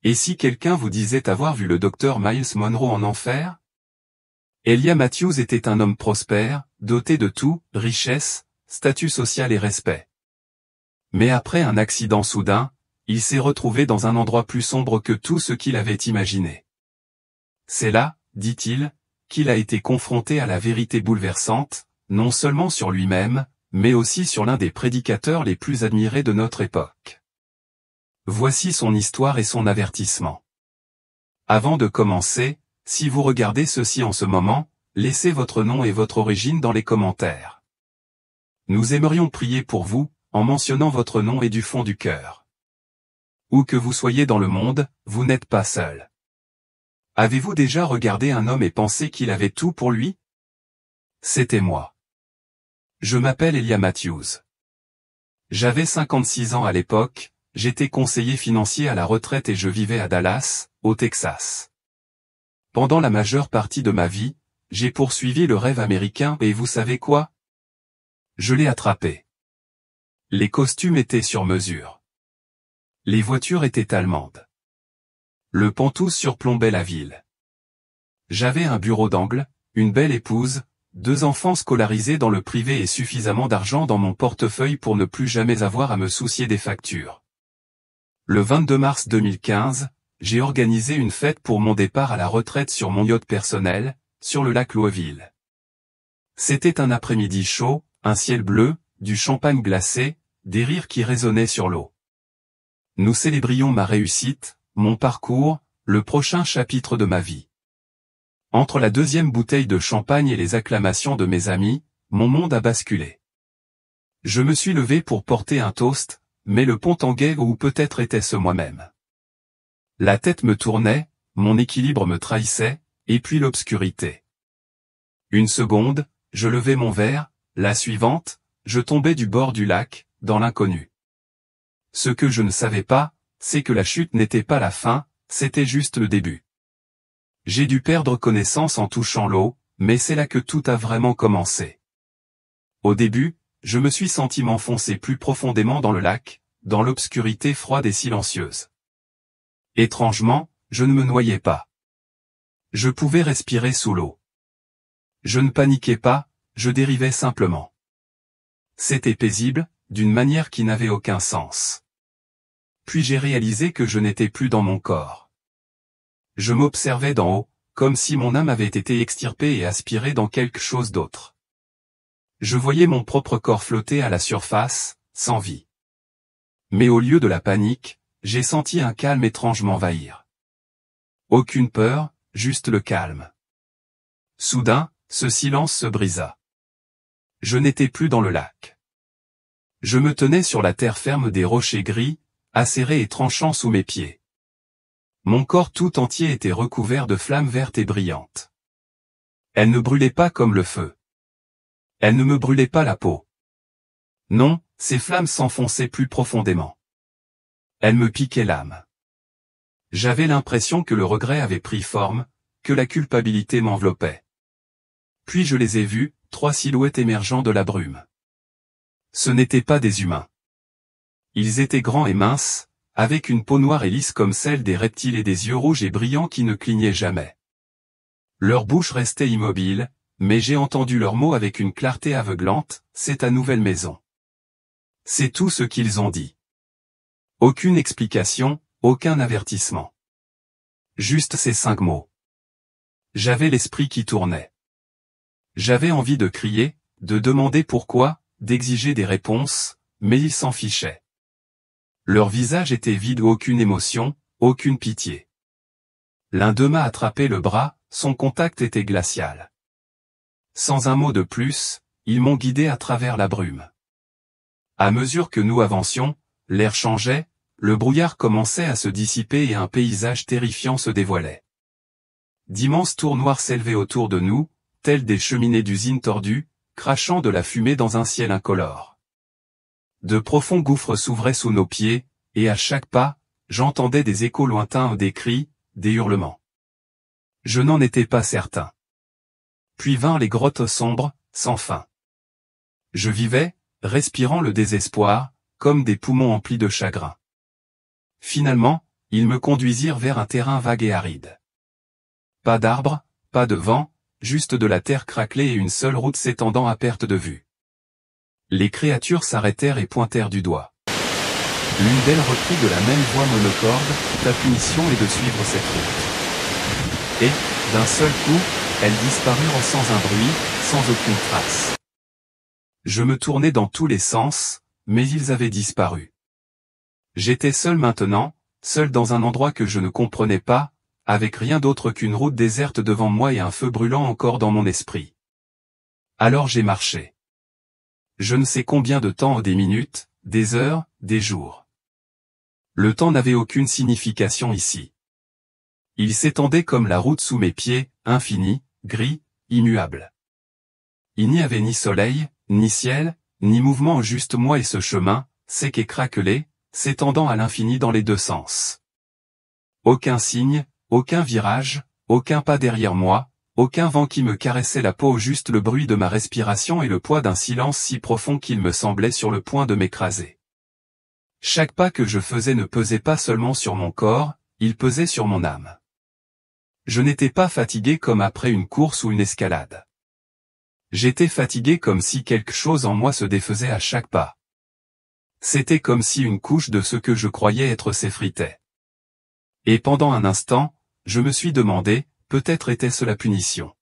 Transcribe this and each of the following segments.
Et si quelqu'un vous disait avoir vu le docteur Miles Monroe en enfer? Elijah Matthews était un homme prospère, doté de tout, richesse, statut social et respect. Mais après un accident soudain, il s'est retrouvé dans un endroit plus sombre que tout ce qu'il avait imaginé. C'est là, dit-il, qu'il a été confronté à la vérité bouleversante, non seulement sur lui-même, mais aussi sur l'un des prédicateurs les plus admirés de notre époque. Voici son histoire et son avertissement. Avant de commencer, si vous regardez ceci en ce moment, laissez votre nom et votre origine dans les commentaires. Nous aimerions prier pour vous, en mentionnant votre nom et du fond du cœur. Où que vous soyez dans le monde, vous n'êtes pas seul. Avez-vous déjà regardé un homme et pensé qu'il avait tout pour lui? C'était moi. Je m'appelle Elijah Matthews. J'avais 56 ans à l'époque, j'étais conseiller financier à la retraite et je vivais à Dallas, au Texas. Pendant la majeure partie de ma vie, j'ai poursuivi le rêve américain et vous savez quoi? Je l'ai attrapé. Les costumes étaient sur mesure. Les voitures étaient allemandes. Le Pantouz surplombait la ville. J'avais un bureau d'angle, une belle épouse, 2 enfants scolarisés dans le privé et suffisamment d'argent dans mon portefeuille pour ne plus jamais avoir à me soucier des factures. Le 22 mars 2015, j'ai organisé une fête pour mon départ à la retraite sur mon yacht personnel, sur le lac Louisville. C'était un après-midi chaud, un ciel bleu, du champagne glacé, des rires qui résonnaient sur l'eau. Nous célébrions ma réussite, mon parcours, le prochain chapitre de ma vie. Entre la 2e bouteille de champagne et les acclamations de mes amis, mon monde a basculé. Je me suis levé pour porter un toast, mais le pont tanguait ou peut-être était-ce moi-même. La tête me tournait, mon équilibre me trahissait, et puis l'obscurité. Une seconde, je levais mon verre, la suivante, je tombais du bord du lac, dans l'inconnu. Ce que je ne savais pas, c'est que la chute n'était pas la fin, c'était juste le début. J'ai dû perdre connaissance en touchant l'eau, mais c'est là que tout a vraiment commencé. Au début, je me suis senti m'enfoncer plus profondément dans le lac, dans l'obscurité froide et silencieuse. Étrangement, je ne me noyais pas. Je pouvais respirer sous l'eau. Je ne paniquais pas, je dérivais simplement. C'était paisible, d'une manière qui n'avait aucun sens. Puis j'ai réalisé que je n'étais plus dans mon corps. Je m'observais d'en haut, comme si mon âme avait été extirpée et aspirée dans quelque chose d'autre. Je voyais mon propre corps flotter à la surface, sans vie. Mais au lieu de la panique, j'ai senti un calme étrange m'envahir. Aucune peur, juste le calme. Soudain, ce silence se brisa. Je n'étais plus dans le lac. Je me tenais sur la terre ferme des rochers gris, acérés et tranchants sous mes pieds. Mon corps tout entier était recouvert de flammes vertes et brillantes. Elles ne brûlaient pas comme le feu. Elles ne me brûlaient pas la peau. Non, ces flammes s'enfonçaient plus profondément. Elles me piquaient l'âme. J'avais l'impression que le regret avait pris forme, que la culpabilité m'enveloppait. Puis je les ai vues, 3 silhouettes émergeant de la brume. Ce n'étaient pas des humains. Ils étaient grands et minces, avec une peau noire et lisse comme celle des reptiles et des yeux rouges et brillants qui ne clignaient jamais. Leur bouche restait immobile, mais j'ai entendu leurs mots avec une clarté aveuglante, c'est ta nouvelle maison. C'est tout ce qu'ils ont dit. Aucune explication, aucun avertissement. Juste ces 5 mots. J'avais l'esprit qui tournait. J'avais envie de crier, de demander pourquoi, d'exiger des réponses, mais ils s'en fichaient. Leur visage était vide, aucune émotion, aucune pitié. L'un d'eux m'a attrapé le bras, son contact était glacial. Sans un mot de plus, ils m'ont guidé à travers la brume. À mesure que nous avancions, l'air changeait, le brouillard commençait à se dissiper et un paysage terrifiant se dévoilait. D'immenses tours noires s'élevaient autour de nous, telles des cheminées d'usines tordues, crachant de la fumée dans un ciel incolore. De profonds gouffres s'ouvraient sous nos pieds, et à chaque pas, j'entendais des échos lointains, des cris, des hurlements. Je n'en étais pas certain. Puis vinrent les grottes sombres, sans fin. Je vivais, respirant le désespoir, comme des poumons emplis de chagrin. Finalement, ils me conduisirent vers un terrain vague et aride. Pas d'arbres, pas de vent, juste de la terre craquelée et une seule route s'étendant à perte de vue. Les créatures s'arrêtèrent et pointèrent du doigt. L'une d'elles reprit de la même voix monocorde, « Ta punition est de suivre cette route. » Et, d'un seul coup, elles disparurent sans un bruit, sans aucune trace. Je me tournai dans tous les sens, mais ils avaient disparu. J'étais seul maintenant, seul dans un endroit que je ne comprenais pas, avec rien d'autre qu'une route déserte devant moi et un feu brûlant encore dans mon esprit. Alors j'ai marché. Je ne sais combien de temps, des minutes, des heures, des jours. Le temps n'avait aucune signification ici. Il s'étendait comme la route sous mes pieds, infini, gris, immuable. Il n'y avait ni soleil, ni ciel, ni mouvement, juste moi et ce chemin, sec et craquelé, s'étendant à l'infini dans les deux sens. Aucun signe, aucun virage, aucun pas derrière moi, aucun vent qui me caressait la peau, juste le bruit de ma respiration et le poids d'un silence si profond qu'il me semblait sur le point de m'écraser. Chaque pas que je faisais ne pesait pas seulement sur mon corps, il pesait sur mon âme. Je n'étais pas fatigué comme après une course ou une escalade. J'étais fatigué comme si quelque chose en moi se défaisait à chaque pas. C'était comme si une couche de ce que je croyais être s'effritait. Et pendant un instant, je me suis demandé, peut-être était-ce la punition.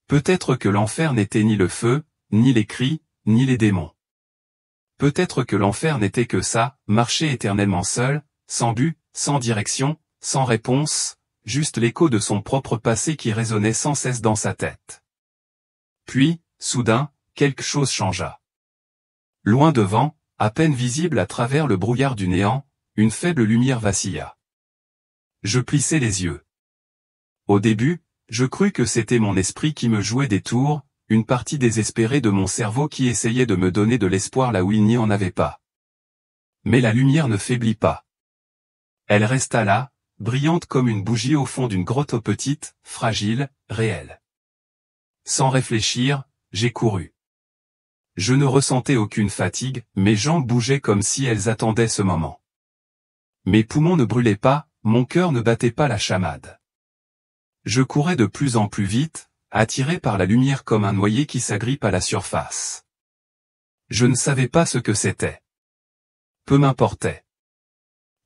Peut-être que l'enfer n'était ni le feu, ni les cris, ni les démons. Peut-être que l'enfer n'était que ça, marcher éternellement seul, sans but, sans direction, sans réponse, juste l'écho de son propre passé qui résonnait sans cesse dans sa tête. Puis, soudain, quelque chose changea. Loin devant, à peine visible à travers le brouillard du néant, une faible lumière vacilla. Je plissai les yeux. Au début, je crus que c'était mon esprit qui me jouait des tours, une partie désespérée de mon cerveau qui essayait de me donner de l'espoir là où il n'y en avait pas. Mais la lumière ne faiblit pas. Elle resta là, brillante comme une bougie au fond d'une grotte, petite, fragile, réelle. Sans réfléchir, j'ai couru. Je ne ressentais aucune fatigue, mes jambes bougeaient comme si elles attendaient ce moment. Mes poumons ne brûlaient pas, mon cœur ne battait pas la chamade. Je courais de plus en plus vite, attiré par la lumière comme un noyé qui s'agrippe à la surface. Je ne savais pas ce que c'était. Peu m'importait.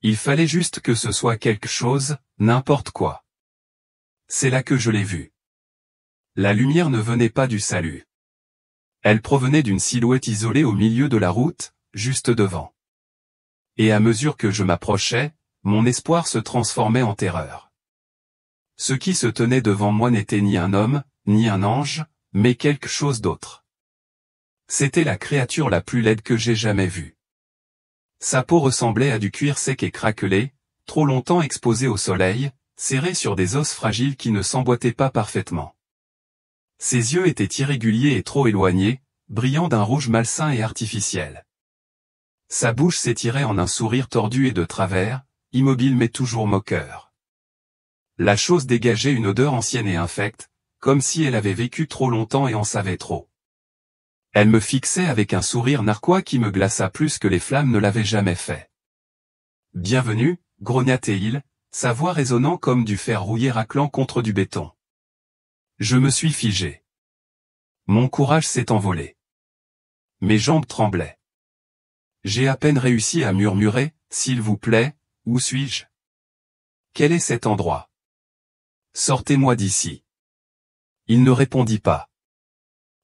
Il fallait juste que ce soit quelque chose, n'importe quoi. C'est là que je l'ai vu. La lumière ne venait pas du salut. Elle provenait d'une silhouette isolée au milieu de la route, juste devant. Et à mesure que je m'approchais, mon espoir se transformait en terreur. Ce qui se tenait devant moi n'était ni un homme, ni un ange, mais quelque chose d'autre. C'était la créature la plus laide que j'ai jamais vue. Sa peau ressemblait à du cuir sec et craquelé, trop longtemps exposé au soleil, serré sur des os fragiles qui ne s'emboîtaient pas parfaitement. Ses yeux étaient irréguliers et trop éloignés, brillant d'un rouge malsain et artificiel. Sa bouche s'étirait en un sourire tordu et de travers, immobile mais toujours moqueur. La chose dégageait une odeur ancienne et infecte, comme si elle avait vécu trop longtemps et en savait trop. Elle me fixait avec un sourire narquois qui me glaça plus que les flammes ne l'avaient jamais fait. « Bienvenue, grogna-t-il, sa voix résonnant comme du fer rouillé raclant contre du béton. Je me suis figé. Mon courage s'est envolé. Mes jambes tremblaient. J'ai à peine réussi à murmurer, « S'il vous plaît, où suis-je? Quel est cet endroit? Sortez-moi d'ici. » Il ne répondit pas.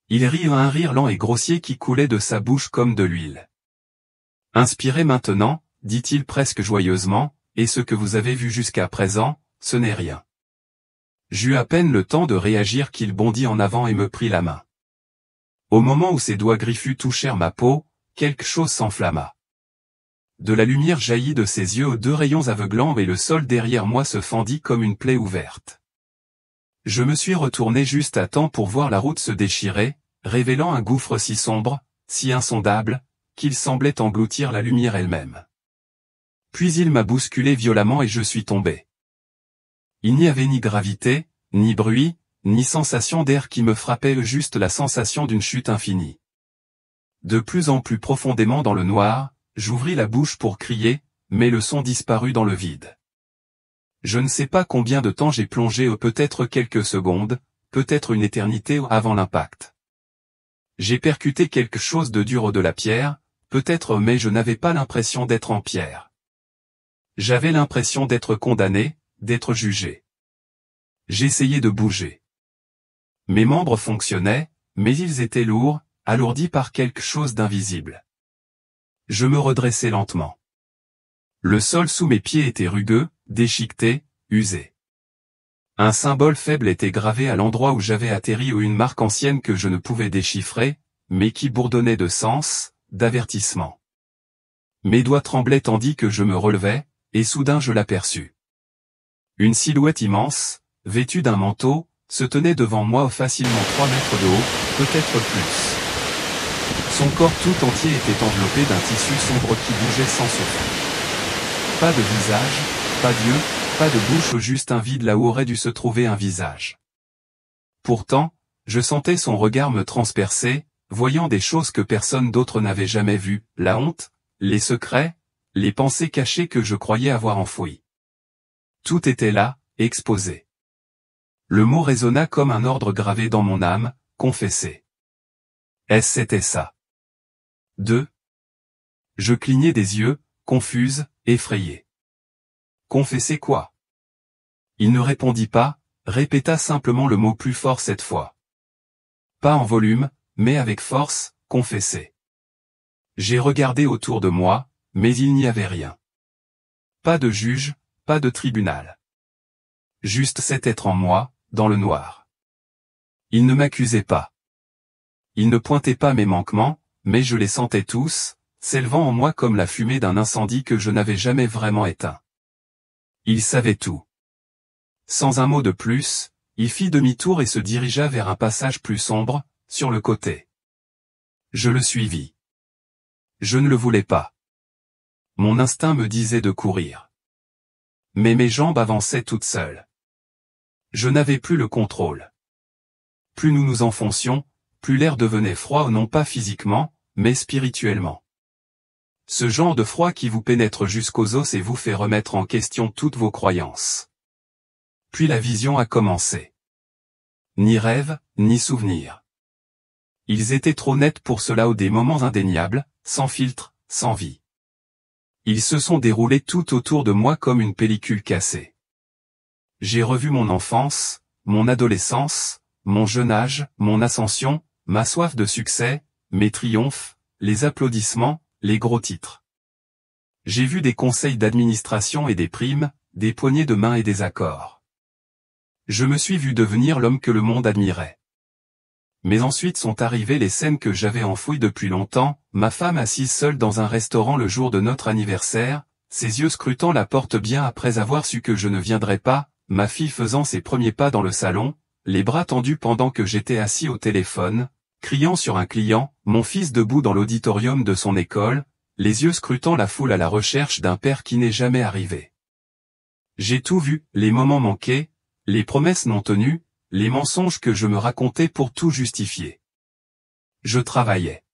Il rit un rire lent et grossier qui coulait de sa bouche comme de l'huile. « Inspirez maintenant, dit-il presque joyeusement, et ce que vous avez vu jusqu'à présent, ce n'est rien. » J'eus à peine le temps de réagir qu'il bondit en avant et me prit la main. Au moment où ses doigts griffus touchèrent ma peau, quelque chose s'enflamma. De la lumière jaillit de ses yeux aux deux rayons aveuglants et le sol derrière moi se fendit comme une plaie ouverte. Je me suis retourné juste à temps pour voir la route se déchirer, révélant un gouffre si sombre, si insondable, qu'il semblait engloutir la lumière elle-même. Puis il m'a bousculé violemment et je suis tombé. Il n'y avait ni gravité, ni bruit, ni sensation d'air qui me frappait, juste la sensation d'une chute infinie. De plus en plus profondément dans le noir, j'ouvris la bouche pour crier, mais le son disparut dans le vide. Je ne sais pas combien de temps j'ai plongé, peut-être quelques secondes, peut-être une éternité avant l'impact. J'ai percuté quelque chose de dur de la pierre, peut-être, mais je n'avais pas l'impression d'être en pierre. J'avais l'impression d'être condamné, d'être jugé. J'essayais de bouger. Mes membres fonctionnaient, mais ils étaient lourds, alourdis par quelque chose d'invisible. Je me redressais lentement. Le sol sous mes pieds était rugueux, déchiqueté, usé. Un symbole faible était gravé à l'endroit où j'avais atterri, ou une marque ancienne que je ne pouvais déchiffrer, mais qui bourdonnait de sens, d'avertissement. Mes doigts tremblaient tandis que je me relevais, et soudain je l'aperçus. Une silhouette immense, vêtue d'un manteau, se tenait devant moi, facilement 3 mètres de haut, peut-être plus. Son corps tout entier était enveloppé d'un tissu sombre qui bougeait sans souffle. Pas de visage, pas d'yeux, pas de bouche, juste un vide là où aurait dû se trouver un visage. Pourtant, je sentais son regard me transpercer, voyant des choses que personne d'autre n'avait jamais vues, la honte, les secrets, les pensées cachées que je croyais avoir enfouies. Tout était là, exposé. Le mot résonna comme un ordre gravé dans mon âme, confesser. C'était ça. 2. Je clignai des yeux, confuse, effrayée. Confesser quoi? Il ne répondit pas, répéta simplement le mot plus fort cette fois. Pas en volume, mais avec force, confesser. J'ai regardé autour de moi, mais il n'y avait rien. Pas de juge, pas de tribunal. Juste cet être en moi, dans le noir. Il ne m'accusait pas. Il ne pointait pas mes manquements, mais je les sentais tous, s'élevant en moi comme la fumée d'un incendie que je n'avais jamais vraiment éteint. Il savait tout. Sans un mot de plus, il fit demi-tour et se dirigea vers un passage plus sombre, sur le côté. Je le suivis. Je ne le voulais pas. Mon instinct me disait de courir. Mais mes jambes avançaient toutes seules. Je n'avais plus le contrôle. Plus nous nous enfoncions, plus l'air devenait froid, non pas physiquement, mais spirituellement. Ce genre de froid qui vous pénètre jusqu'aux os et vous fait remettre en question toutes vos croyances. Puis la vision a commencé. Ni rêve, ni souvenir. Ils étaient trop nets pour cela, ou des moments indéniables, sans filtre, sans vie. Ils se sont déroulés tout autour de moi comme une pellicule cassée. J'ai revu mon enfance, mon adolescence, mon jeune âge, mon ascension, ma soif de succès, mes triomphes, les applaudissements, les gros titres. J'ai vu des conseils d'administration et des primes, des poignées de main et des accords. Je me suis vu devenir l'homme que le monde admirait. Mais ensuite sont arrivées les scènes que j'avais enfouies depuis longtemps, ma femme assise seule dans un restaurant le jour de notre anniversaire, ses yeux scrutant la porte bien après avoir su que je ne viendrais pas, ma fille faisant ses premiers pas dans le salon, les bras tendus pendant que j'étais assis au téléphone, criant sur un client, mon fils debout dans l'auditorium de son école, les yeux scrutant la foule à la recherche d'un père qui n'est jamais arrivé. J'ai tout vu, les moments manqués, les promesses non tenues, les mensonges que je me racontais pour tout justifier. Je travaillais.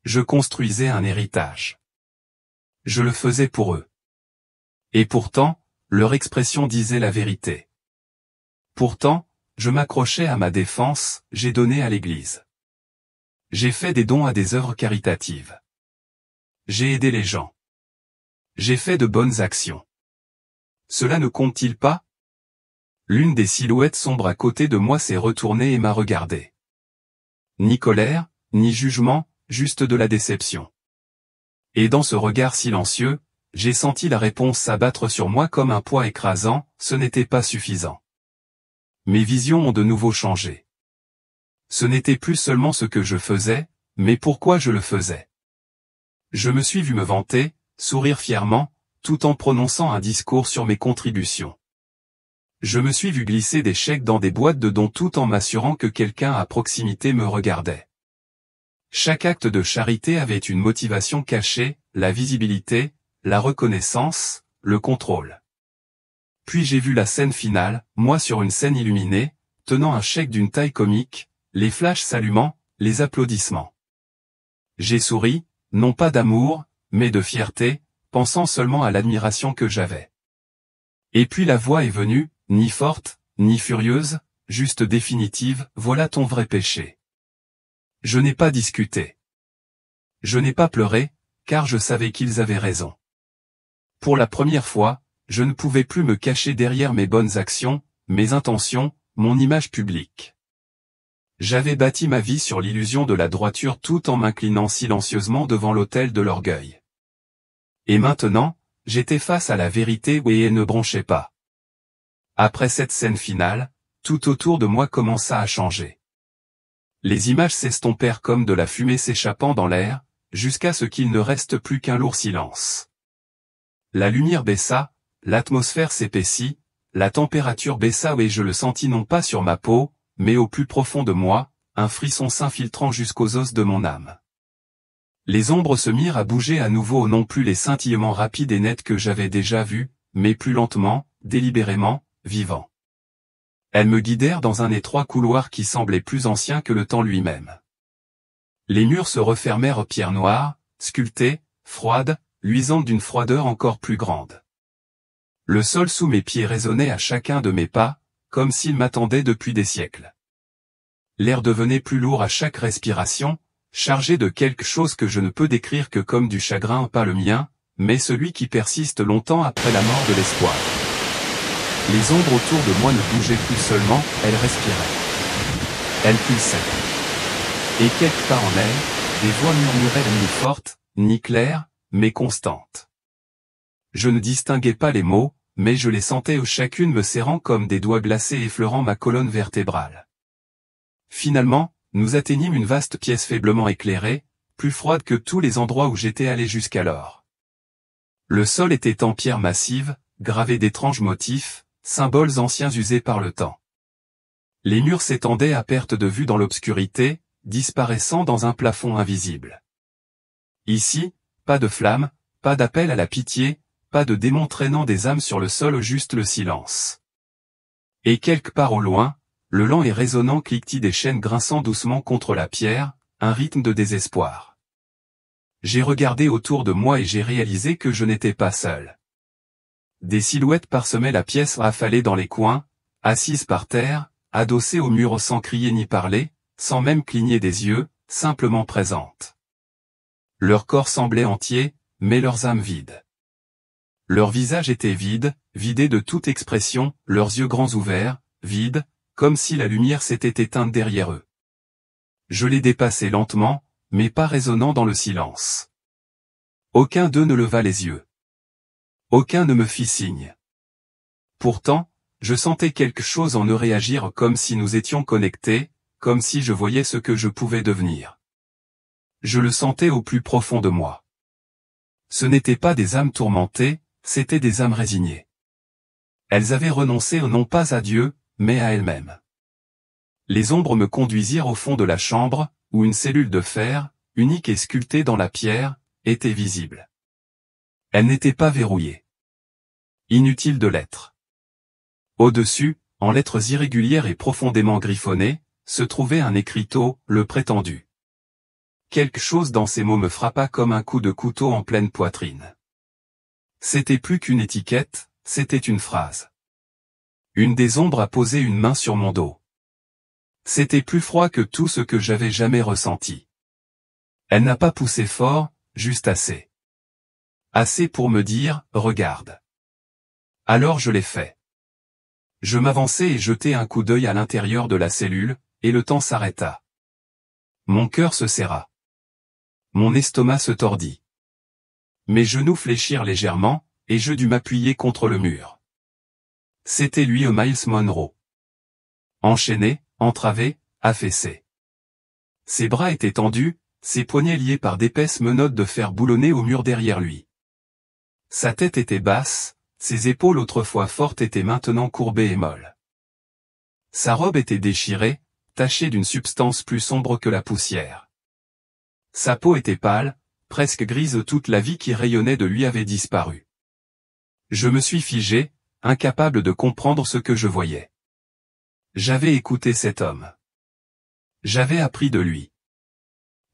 Je construisais un héritage. Je le faisais pour eux. Et pourtant, leur expression disait la vérité. Pourtant, je m'accrochais à ma défense, j'ai donné à l'Église. J'ai fait des dons à des œuvres caritatives. J'ai aidé les gens. J'ai fait de bonnes actions. Cela ne compte-t-il pas? L'une des silhouettes sombres à côté de moi s'est retournée et m'a regardé. Ni colère, ni jugement, juste de la déception. Et dans ce regard silencieux, j'ai senti la réponse s'abattre sur moi comme un poids écrasant, ce n'était pas suffisant. Mes visions ont de nouveau changé. Ce n'était plus seulement ce que je faisais, mais pourquoi je le faisais. Je me suis vu me vanter, sourire fièrement, tout en prononçant un discours sur mes contributions. Je me suis vu glisser des chèques dans des boîtes de dons tout en m'assurant que quelqu'un à proximité me regardait. Chaque acte de charité avait une motivation cachée, la visibilité, la reconnaissance, le contrôle. Puis j'ai vu la scène finale, moi sur une scène illuminée, tenant un chèque d'une taille comique, les flashs s'allumant, les applaudissements. J'ai souri, non pas d'amour, mais de fierté, pensant seulement à l'admiration que j'avais. Et puis la voix est venue, ni forte, ni furieuse, juste définitive, voilà ton vrai péché. Je n'ai pas discuté. Je n'ai pas pleuré, car je savais qu'ils avaient raison. Pour la première fois, je ne pouvais plus me cacher derrière mes bonnes actions, mes intentions, mon image publique. J'avais bâti ma vie sur l'illusion de la droiture tout en m'inclinant silencieusement devant l'autel de l'orgueil. Et maintenant, j'étais face à la vérité et elle ne bronchait pas. Après cette scène finale, tout autour de moi commença à changer. Les images s'estompèrent comme de la fumée s'échappant dans l'air, jusqu'à ce qu'il ne reste plus qu'un lourd silence. La lumière baissa, l'atmosphère s'épaissit, la température baissa et je le sentis non pas sur ma peau, mais au plus profond de moi, un frisson s'infiltrant jusqu'aux os de mon âme. Les ombres se mirent à bouger à nouveau, non plus les scintillements rapides et nets que j'avais déjà vus, mais plus lentement, délibérément, vivants. Elles me guidèrent dans un étroit couloir qui semblait plus ancien que le temps lui-même. Les murs se refermèrent pierre noire, sculptée, froide, luisante d'une froideur encore plus grande. Le sol sous mes pieds résonnait à chacun de mes pas, comme s'il m'attendait depuis des siècles. L'air devenait plus lourd à chaque respiration, chargé de quelque chose que je ne peux décrire que comme du chagrin, pas le mien, mais celui qui persiste longtemps après la mort de l'espoir. Les ombres autour de moi ne bougeaient plus seulement, elles respiraient. Elles pulsaient. Et quelque part en elles, des voix murmuraient ni fortes, ni claires, mais constantes. Je ne distinguais pas les mots, mais je les sentais chacune me serrant comme des doigts glacés effleurant ma colonne vertébrale. Finalement, nous atteignîmes une vaste pièce faiblement éclairée, plus froide que tous les endroits où j'étais allé jusqu'alors. Le sol était en pierre massive, gravé d'étranges motifs, symboles anciens usés par le temps. Les murs s'étendaient à perte de vue dans l'obscurité, disparaissant dans un plafond invisible. Ici, pas de flammes, pas d'appel à la pitié, pas de démons traînant des âmes sur le sol, juste le silence. Et quelque part au loin, le lent et résonnant cliquetis des chaînes grinçant doucement contre la pierre, un rythme de désespoir. J'ai regardé autour de moi et j'ai réalisé que je n'étais pas seul. Des silhouettes parsemaient la pièce affalées dans les coins, assises par terre, adossées au mur sans crier ni parler, sans même cligner des yeux, simplement présentes. Leur corps semblait entier, mais leurs âmes vides. Leurs visages étaient vides, vidés de toute expression, leurs yeux grands ouverts, vides, comme si la lumière s'était éteinte derrière eux. Je les dépassai lentement, mais pas résonnant dans le silence. Aucun d'eux ne leva les yeux. Aucun ne me fit signe. Pourtant, je sentais quelque chose en eux réagir comme si nous étions connectés, comme si je voyais ce que je pouvais devenir. Je le sentais au plus profond de moi. Ce n'étaient pas des âmes tourmentées, c'étaient des âmes résignées. Elles avaient renoncé non pas à Dieu, mais à elles-mêmes. Les ombres me conduisirent au fond de la chambre, où une cellule de fer, unique et sculptée dans la pierre, était visible. Elle n'était pas verrouillée. Inutile de l'être. Au-dessus, en lettres irrégulières et profondément griffonnées, se trouvait un écriteau, le prétendu. Quelque chose dans ces mots me frappa comme un coup de couteau en pleine poitrine. C'était plus qu'une étiquette, c'était une phrase. Une des ombres a posé une main sur mon dos. C'était plus froid que tout ce que j'avais jamais ressenti. Elle n'a pas poussé fort, juste assez. Assez pour me dire, regarde. Alors je l'ai fait. Je m'avançai et jetai un coup d'œil à l'intérieur de la cellule, et le temps s'arrêta. Mon cœur se serra. Mon estomac se tordit. Mes genoux fléchirent légèrement, et je dus m'appuyer contre le mur. C'était lui, Miles Monroe. Enchaîné, entravé, affaissé. Ses bras étaient tendus, ses poignets liés par d'épaisses menottes de fer boulonnées au mur derrière lui. Sa tête était basse, ses épaules autrefois fortes étaient maintenant courbées et molles. Sa robe était déchirée, tachée d'une substance plus sombre que la poussière. Sa peau était pâle, presque grise, toute la vie qui rayonnait de lui avait disparu. Je me suis figé, incapable de comprendre ce que je voyais. J'avais écouté cet homme. J'avais appris de lui.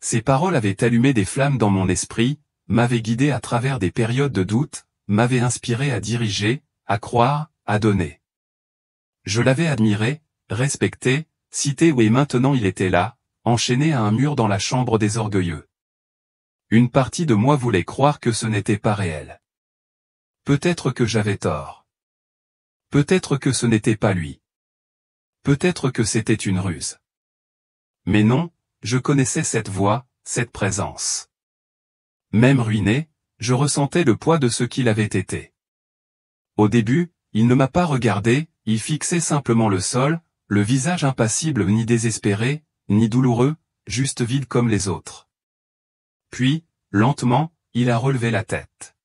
Ses paroles avaient allumé des flammes dans mon esprit, m'avaient guidé à travers des périodes de doute, m'avaient inspiré à diriger, à croire, à donner. Je l'avais admiré, respecté, cité et maintenant il était là, enchaîné à un mur dans la chambre des orgueilleux. Une partie de moi voulait croire que ce n'était pas réel. Peut-être que j'avais tort. Peut-être que ce n'était pas lui. Peut-être que c'était une ruse. Mais non, je connaissais cette voix, cette présence. Même ruiné, je ressentais le poids de ce qu'il avait été. Au début, il ne m'a pas regardé, il fixait simplement le sol, le visage impassible ni désespéré, ni douloureux, juste vide comme les autres. Puis, lentement, il a relevé la tête.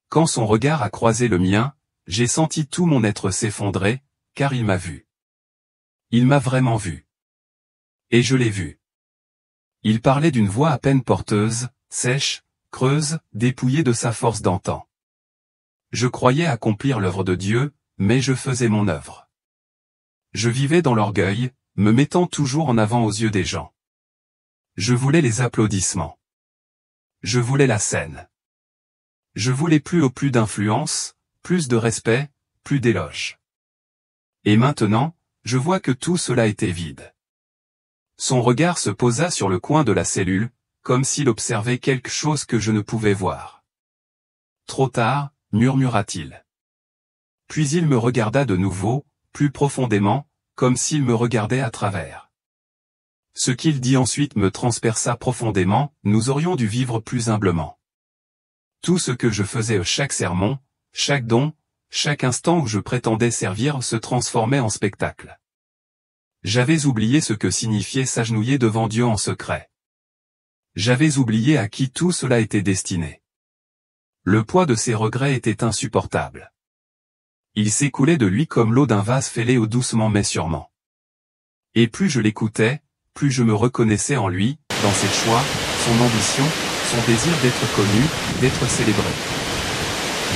Quand son regard a croisé le mien, j'ai senti tout mon être s'effondrer, car il m'a vu. Il m'a vraiment vu. Et je l'ai vu. Il parlait d'une voix à peine porteuse, sèche, creuse, dépouillée de sa force d'antan. Je croyais accomplir l'œuvre de Dieu, mais je faisais mon œuvre. Je vivais dans l'orgueil, me mettant toujours en avant aux yeux des gens. Je voulais les applaudissements. Je voulais la scène. Je voulais plus d'influence, plus de respect, plus d'éloges. Et maintenant, je vois que tout cela était vide. Son regard se posa sur le coin de la cellule, comme s'il observait quelque chose que je ne pouvais voir. Trop tard, murmura-t-il. Puis il me regarda de nouveau, plus profondément, comme s'il me regardait à travers. Ce qu'il dit ensuite me transperça profondément, nous aurions dû vivre plus humblement. Tout ce que je faisais chaque sermon, chaque don, chaque instant où je prétendais servir se transformait en spectacle. J'avais oublié ce que signifiait s'agenouiller devant Dieu en secret. J'avais oublié à qui tout cela était destiné. Le poids de ses regrets était insupportable. Il s'écoulait de lui comme l'eau d'un vase fêlé doucement mais sûrement. Et plus je l'écoutais, plus je me reconnaissais en lui, dans ses choix, son ambition, son désir d'être connu, d'être célébré.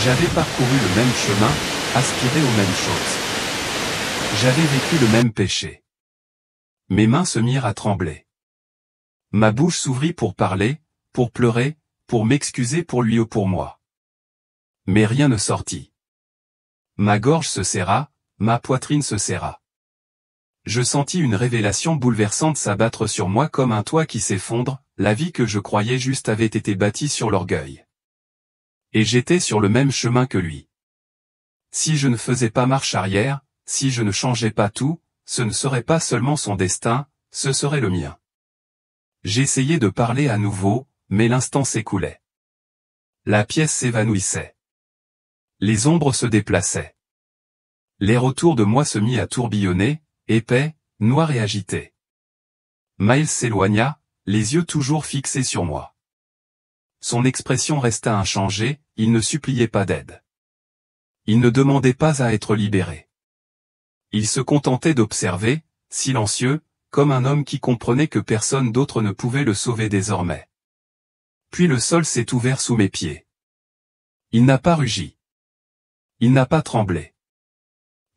J'avais parcouru le même chemin, aspiré aux mêmes choses. J'avais vécu le même péché. Mes mains se mirent à trembler. Ma bouche s'ouvrit pour parler, pour pleurer, pour m'excuser pour lui ou pour moi. Mais rien ne sortit. Ma gorge se serra, ma poitrine se serra. Je sentis une révélation bouleversante s'abattre sur moi comme un toit qui s'effondre, la vie que je croyais juste avait été bâtie sur l'orgueil. Et j'étais sur le même chemin que lui. Si je ne faisais pas marche arrière, si je ne changeais pas tout, ce ne serait pas seulement son destin, ce serait le mien. J'essayais de parler à nouveau, mais l'instant s'écoulait. La pièce s'évanouissait. Les ombres se déplaçaient. L'air autour de moi se mit à tourbillonner, épais, noir et agité. Miles s'éloigna, les yeux toujours fixés sur moi. Son expression resta inchangée, il ne suppliait pas d'aide. Il ne demandait pas à être libéré. Il se contentait d'observer, silencieux, comme un homme qui comprenait que personne d'autre ne pouvait le sauver désormais. Puis le sol s'est ouvert sous mes pieds. Il n'a pas rugi. Il n'a pas tremblé.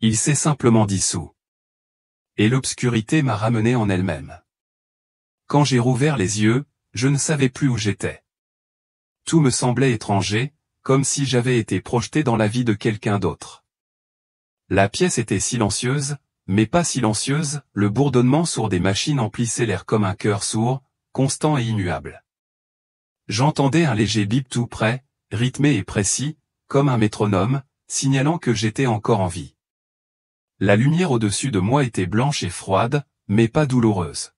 Il s'est simplement dissous. Et l'obscurité m'a ramené en elle-même. Quand j'ai rouvert les yeux, je ne savais plus où j'étais. Tout me semblait étranger, comme si j'avais été projeté dans la vie de quelqu'un d'autre. La pièce était silencieuse, mais pas silencieuse, le bourdonnement sourd des machines emplissait l'air comme un cœur sourd, constant et immuable. J'entendais un léger bip tout près, rythmé et précis, comme un métronome, signalant que j'étais encore en vie. La lumière au-dessus de moi était blanche et froide, mais pas douloureuse.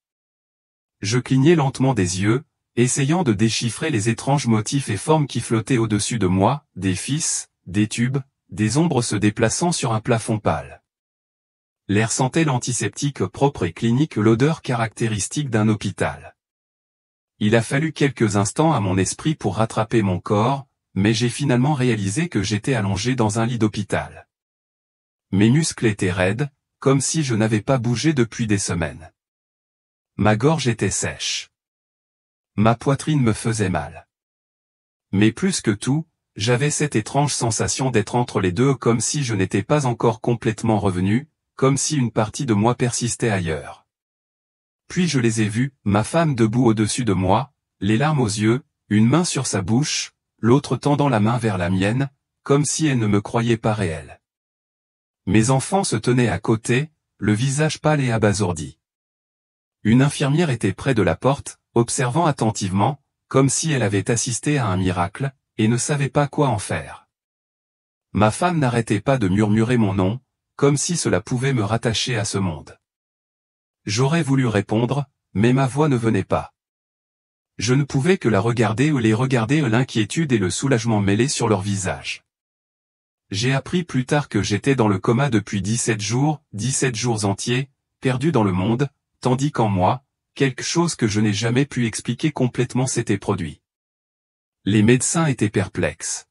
Je clignais lentement des yeux, essayant de déchiffrer les étranges motifs et formes qui flottaient au-dessus de moi, des fils, des tubes, des ombres se déplaçant sur un plafond pâle. L'air sentait l'antiseptique propre et clinique, l'odeur caractéristique d'un hôpital. Il a fallu quelques instants à mon esprit pour rattraper mon corps, mais j'ai finalement réalisé que j'étais allongé dans un lit d'hôpital. Mes muscles étaient raides, comme si je n'avais pas bougé depuis des semaines. Ma gorge était sèche. Ma poitrine me faisait mal. Mais plus que tout, j'avais cette étrange sensation d'être entre les deux, comme si je n'étais pas encore complètement revenu, comme si une partie de moi persistait ailleurs. Puis je les ai vus, ma femme debout au-dessus de moi, les larmes aux yeux, une main sur sa bouche, l'autre tendant la main vers la mienne, comme si elle ne me croyait pas réel. Mes enfants se tenaient à côté, le visage pâle et abasourdi. Une infirmière était près de la porte, observant attentivement, comme si elle avait assisté à un miracle, et ne savait pas quoi en faire. Ma femme n'arrêtait pas de murmurer mon nom, comme si cela pouvait me rattacher à ce monde. J'aurais voulu répondre, mais ma voix ne venait pas. Je ne pouvais que la regarder ou les regarder, l'inquiétude et le soulagement mêlés sur leur visage. J'ai appris plus tard que j'étais dans le coma depuis 17 jours entiers, perdu dans le monde, tandis qu'en moi, quelque chose que je n'ai jamais pu expliquer complètement s'était produit. Les médecins étaient perplexes.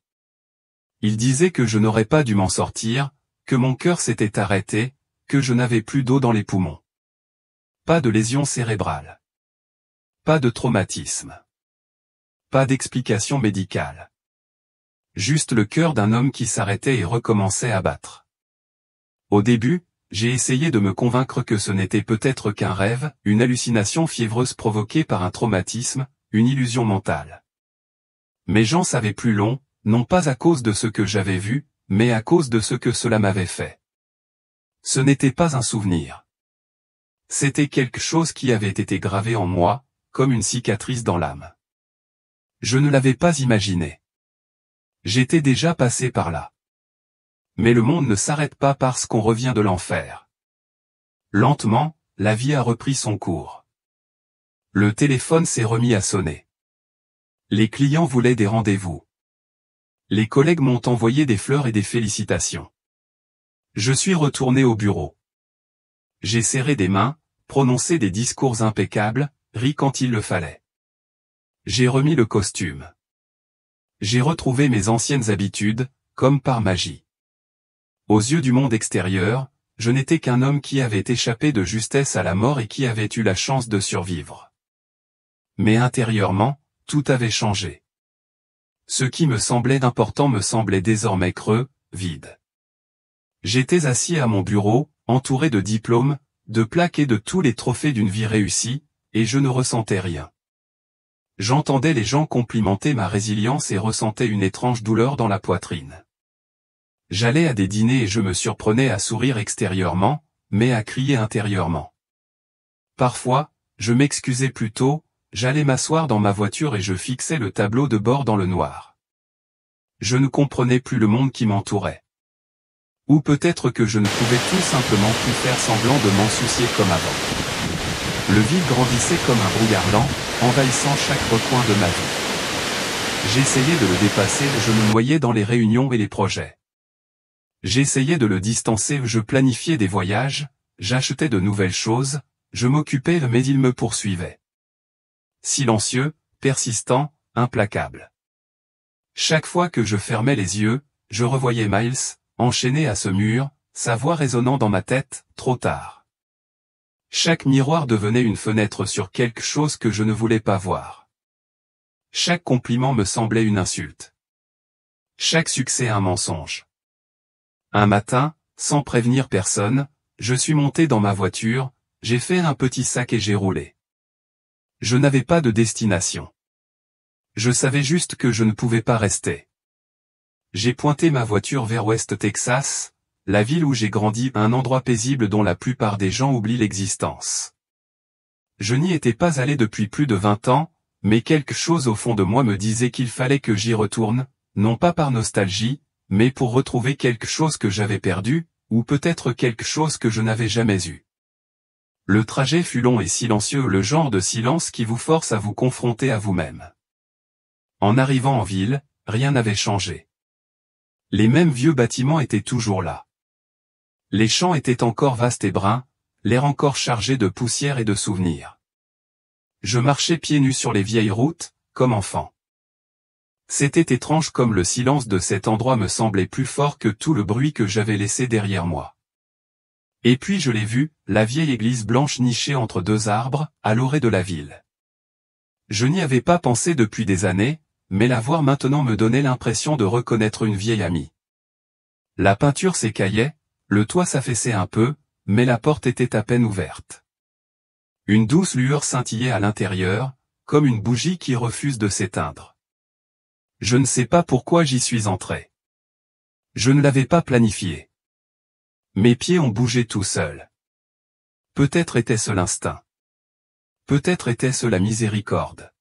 Ils disaient que je n'aurais pas dû m'en sortir, que mon cœur s'était arrêté, que je n'avais plus d'eau dans les poumons. Pas de lésion cérébrale. Pas de traumatisme. Pas d'explication médicale. Juste le cœur d'un homme qui s'arrêtait et recommençait à battre. Au début, j'ai essayé de me convaincre que ce n'était peut-être qu'un rêve, une hallucination fiévreuse provoquée par un traumatisme, une illusion mentale. Mais j'en savais plus long, non pas à cause de ce que j'avais vu, mais à cause de ce que cela m'avait fait. Ce n'était pas un souvenir. C'était quelque chose qui avait été gravé en moi, comme une cicatrice dans l'âme. Je ne l'avais pas imaginé. J'étais déjà passé par là. Mais le monde ne s'arrête pas parce qu'on revient de l'enfer. Lentement, la vie a repris son cours. Le téléphone s'est remis à sonner. Les clients voulaient des rendez-vous. Les collègues m'ont envoyé des fleurs et des félicitations. Je suis retourné au bureau. J'ai serré des mains, prononcé des discours impeccables, ri quand il le fallait. J'ai remis le costume. J'ai retrouvé mes anciennes habitudes, comme par magie. Aux yeux du monde extérieur, je n'étais qu'un homme qui avait échappé de justesse à la mort et qui avait eu la chance de survivre. Mais intérieurement, tout avait changé. Ce qui me semblait important me semblait désormais creux, vide. J'étais assis à mon bureau, entouré de diplômes, de plaques et de tous les trophées d'une vie réussie, et je ne ressentais rien. J'entendais les gens complimenter ma résilience et ressentais une étrange douleur dans la poitrine. J'allais à des dîners et je me surprenais à sourire extérieurement, mais à crier intérieurement. Parfois, je m'excusais plutôt, j'allais m'asseoir dans ma voiture et je fixais le tableau de bord dans le noir. Je ne comprenais plus le monde qui m'entourait. Ou peut-être que je ne pouvais tout simplement plus faire semblant de m'en soucier comme avant. Le vide grandissait comme un brouillard lent, envahissant chaque recoin de ma vie. J'essayais de le dépasser, je me noyais dans les réunions et les projets. J'essayais de le distancer, je planifiais des voyages, j'achetais de nouvelles choses, je m'occupais mais il me poursuivait. Silencieux, persistant, implacable. Chaque fois que je fermais les yeux, je revoyais Miles, enchaîné à ce mur, sa voix résonnant dans ma tête, trop tard. Chaque miroir devenait une fenêtre sur quelque chose que je ne voulais pas voir. Chaque compliment me semblait une insulte. Chaque succès un mensonge. Un matin, sans prévenir personne, je suis monté dans ma voiture, j'ai fait un petit sac et j'ai roulé. Je n'avais pas de destination. Je savais juste que je ne pouvais pas rester. J'ai pointé ma voiture vers West Texas, la ville où j'ai grandi, un endroit paisible dont la plupart des gens oublient l'existence. Je n'y étais pas allé depuis plus de 20 ans, mais quelque chose au fond de moi me disait qu'il fallait que j'y retourne, non pas par nostalgie, mais pour retrouver quelque chose que j'avais perdu, ou peut-être quelque chose que je n'avais jamais eu. Le trajet fut long et silencieux, le genre de silence qui vous force à vous confronter à vous-même. En arrivant en ville, rien n'avait changé. Les mêmes vieux bâtiments étaient toujours là. Les champs étaient encore vastes et bruns, l'air encore chargé de poussière et de souvenirs. Je marchais pieds nus sur les vieilles routes, comme enfant. C'était étrange comme le silence de cet endroit me semblait plus fort que tout le bruit que j'avais laissé derrière moi. Et puis je l'ai vue, la vieille église blanche nichée entre deux arbres, à l'orée de la ville. Je n'y avais pas pensé depuis des années, mais la voir maintenant me donnait l'impression de reconnaître une vieille amie. La peinture s'écaillait, le toit s'affaissait un peu, mais la porte était à peine ouverte. Une douce lueur scintillait à l'intérieur, comme une bougie qui refuse de s'éteindre. Je ne sais pas pourquoi j'y suis entré. Je ne l'avais pas planifié. Mes pieds ont bougé tout seuls. Peut-être était-ce l'instinct. Peut-être était-ce la miséricorde.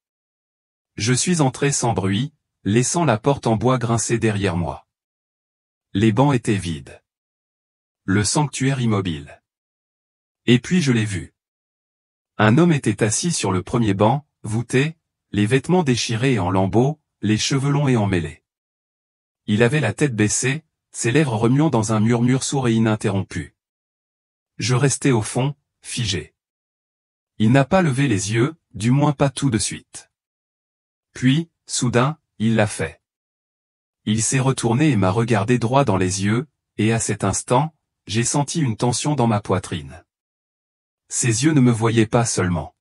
Je suis entré sans bruit, laissant la porte en bois grincer derrière moi. Les bancs étaient vides. Le sanctuaire immobile. Et puis je l'ai vu. Un homme était assis sur le premier banc, voûté, les vêtements déchirés et en lambeaux, les cheveux longs et emmêlés. Il avait la tête baissée, ses lèvres remuant dans un murmure sourd et ininterrompu. Je restais au fond, figé. Il n'a pas levé les yeux, du moins pas tout de suite. Puis, soudain, il l'a fait. Il s'est retourné et m'a regardé droit dans les yeux, et à cet instant, j'ai senti une tension dans ma poitrine. Ses yeux ne me voyaient pas seulement.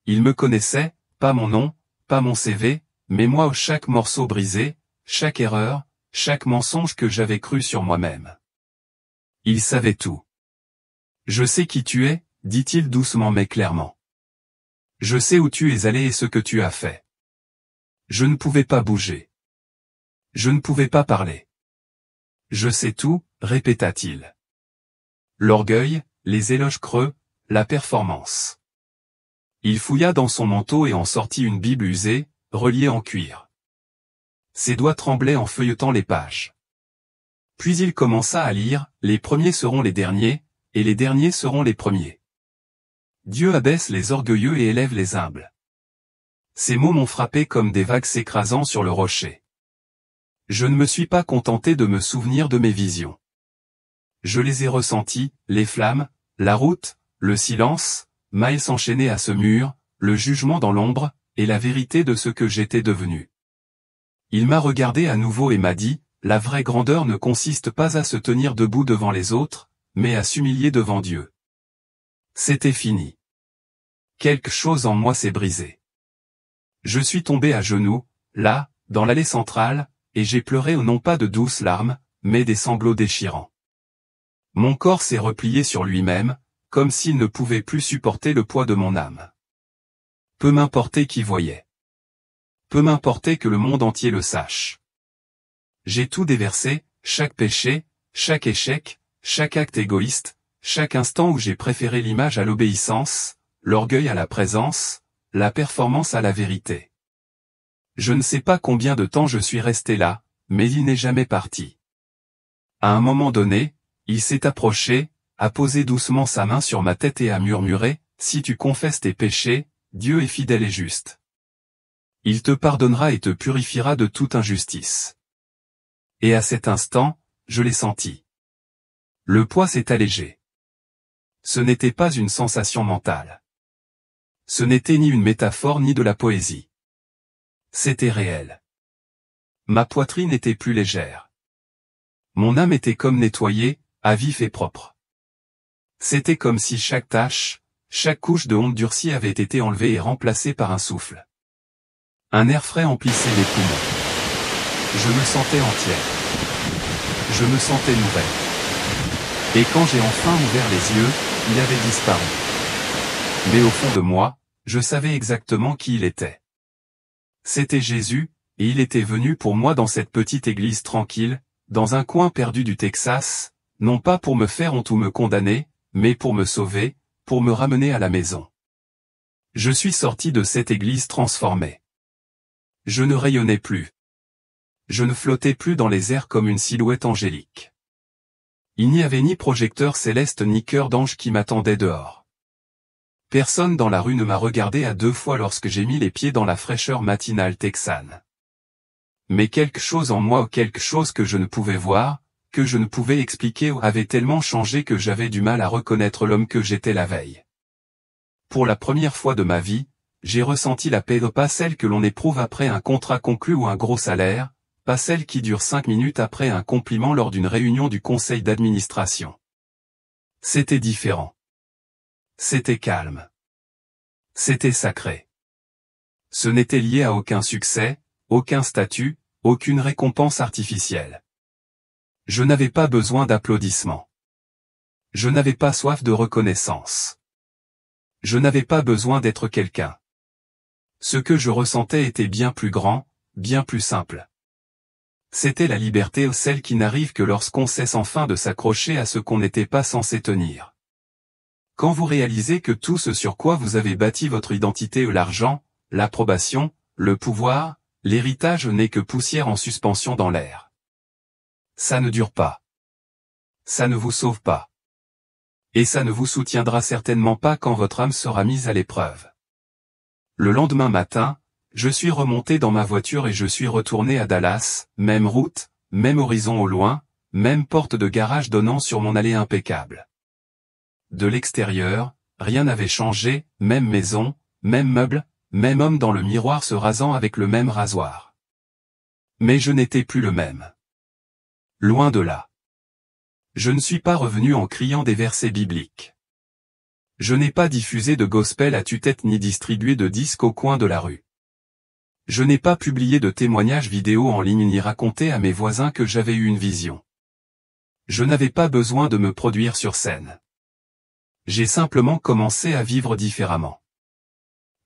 Il me connaissait, pas mon nom, pas mon CV, mais moi chaque morceau brisé, chaque erreur, chaque mensonge que j'avais cru sur moi-même. Il savait tout. Je sais qui tu es, dit-il doucement mais clairement. Je sais où tu es allé et ce que tu as fait. Je ne pouvais pas bouger. Je ne pouvais pas parler. Je sais tout, répéta-t-il. L'orgueil, les éloges creux, la performance. Il fouilla dans son manteau et en sortit une Bible usée, reliée en cuir. Ses doigts tremblaient en feuilletant les pages. Puis il commença à lire, les premiers seront les derniers, et les derniers seront les premiers. Dieu abaisse les orgueilleux et élève les humbles. Ces mots m'ont frappé comme des vagues s'écrasant sur le rocher. Je ne me suis pas contenté de me souvenir de mes visions. Je les ai ressenties, les flammes, la route, le silence, Miles enchaîné à ce mur, le jugement dans l'ombre, et la vérité de ce que j'étais devenu. Il m'a regardé à nouveau et m'a dit, la vraie grandeur ne consiste pas à se tenir debout devant les autres, mais à s'humilier devant Dieu. C'était fini. Quelque chose en moi s'est brisé. Je suis tombé à genoux, là, dans l'allée centrale, et j'ai pleuré non pas de douces larmes, mais des sanglots déchirants. Mon corps s'est replié sur lui-même, comme s'il ne pouvait plus supporter le poids de mon âme. Peu m'importait qui voyait. Peu m'importait que le monde entier le sache. J'ai tout déversé, chaque péché, chaque échec, chaque acte égoïste, chaque instant où j'ai préféré l'image à l'obéissance, l'orgueil à la présence, la performance à la vérité. Je ne sais pas combien de temps je suis resté là, mais il n'est jamais parti. À un moment donné, il s'est approché, a posé doucement sa main sur ma tête et a murmuré, « Si tu confesses tes péchés, Dieu est fidèle et juste. Il te pardonnera et te purifiera de toute injustice. » Et à cet instant, je l'ai senti. Le poids s'est allégé. Ce n'était pas une sensation mentale. Ce n'était ni une métaphore ni de la poésie. C'était réel. Ma poitrine était plus légère. Mon âme était comme nettoyée, à vif et propre. C'était comme si chaque tache, chaque couche de honte durcie avait été enlevée et remplacée par un souffle. Un air frais emplissait les poumons. Je me sentais entière. Je me sentais nouvelle. Et quand j'ai enfin ouvert les yeux, il avait disparu. Mais au fond de moi, je savais exactement qui il était. C'était Jésus, et il était venu pour moi dans cette petite église tranquille, dans un coin perdu du Texas, non pas pour me faire honte ou me condamner, mais pour me sauver, pour me ramener à la maison. Je suis sorti de cette église transformée. Je ne rayonnais plus. Je ne flottais plus dans les airs comme une silhouette angélique. Il n'y avait ni projecteur céleste ni cœur d'ange qui m'attendait dehors. Personne dans la rue ne m'a regardé à deux fois lorsque j'ai mis les pieds dans la fraîcheur matinale texane. Mais quelque chose en moi ou quelque chose que je ne pouvais voir, que je ne pouvais expliquer avait tellement changé que j'avais du mal à reconnaître l'homme que j'étais la veille. Pour la première fois de ma vie, j'ai ressenti la paix, pas celle que l'on éprouve après un contrat conclu ou un gros salaire, pas celle qui dure 5 minutes après un compliment lors d'une réunion du conseil d'administration. C'était différent. C'était calme. C'était sacré. Ce n'était lié à aucun succès, aucun statut, aucune récompense artificielle. Je n'avais pas besoin d'applaudissements. Je n'avais pas soif de reconnaissance. Je n'avais pas besoin d'être quelqu'un. Ce que je ressentais était bien plus grand, bien plus simple. C'était la liberté, celle qui n'arrive que lorsqu'on cesse enfin de s'accrocher à ce qu'on n'était pas censé tenir. Quand vous réalisez que tout ce sur quoi vous avez bâti votre identité, l'argent, l'approbation, le pouvoir, l'héritage n'est que poussière en suspension dans l'air. Ça ne dure pas. Ça ne vous sauve pas. Et ça ne vous soutiendra certainement pas quand votre âme sera mise à l'épreuve. Le lendemain matin, je suis remonté dans ma voiture et je suis retourné à Dallas, même route, même horizon au loin, même porte de garage donnant sur mon allée impeccable. De l'extérieur, rien n'avait changé, même maison, même meuble, même homme dans le miroir se rasant avec le même rasoir. Mais je n'étais plus le même. Loin de là. Je ne suis pas revenu en criant des versets bibliques. Je n'ai pas diffusé de gospel à tue-tête ni distribué de disques au coin de la rue. Je n'ai pas publié de témoignages vidéo en ligne ni raconté à mes voisins que j'avais eu une vision. Je n'avais pas besoin de me produire sur scène. J'ai simplement commencé à vivre différemment.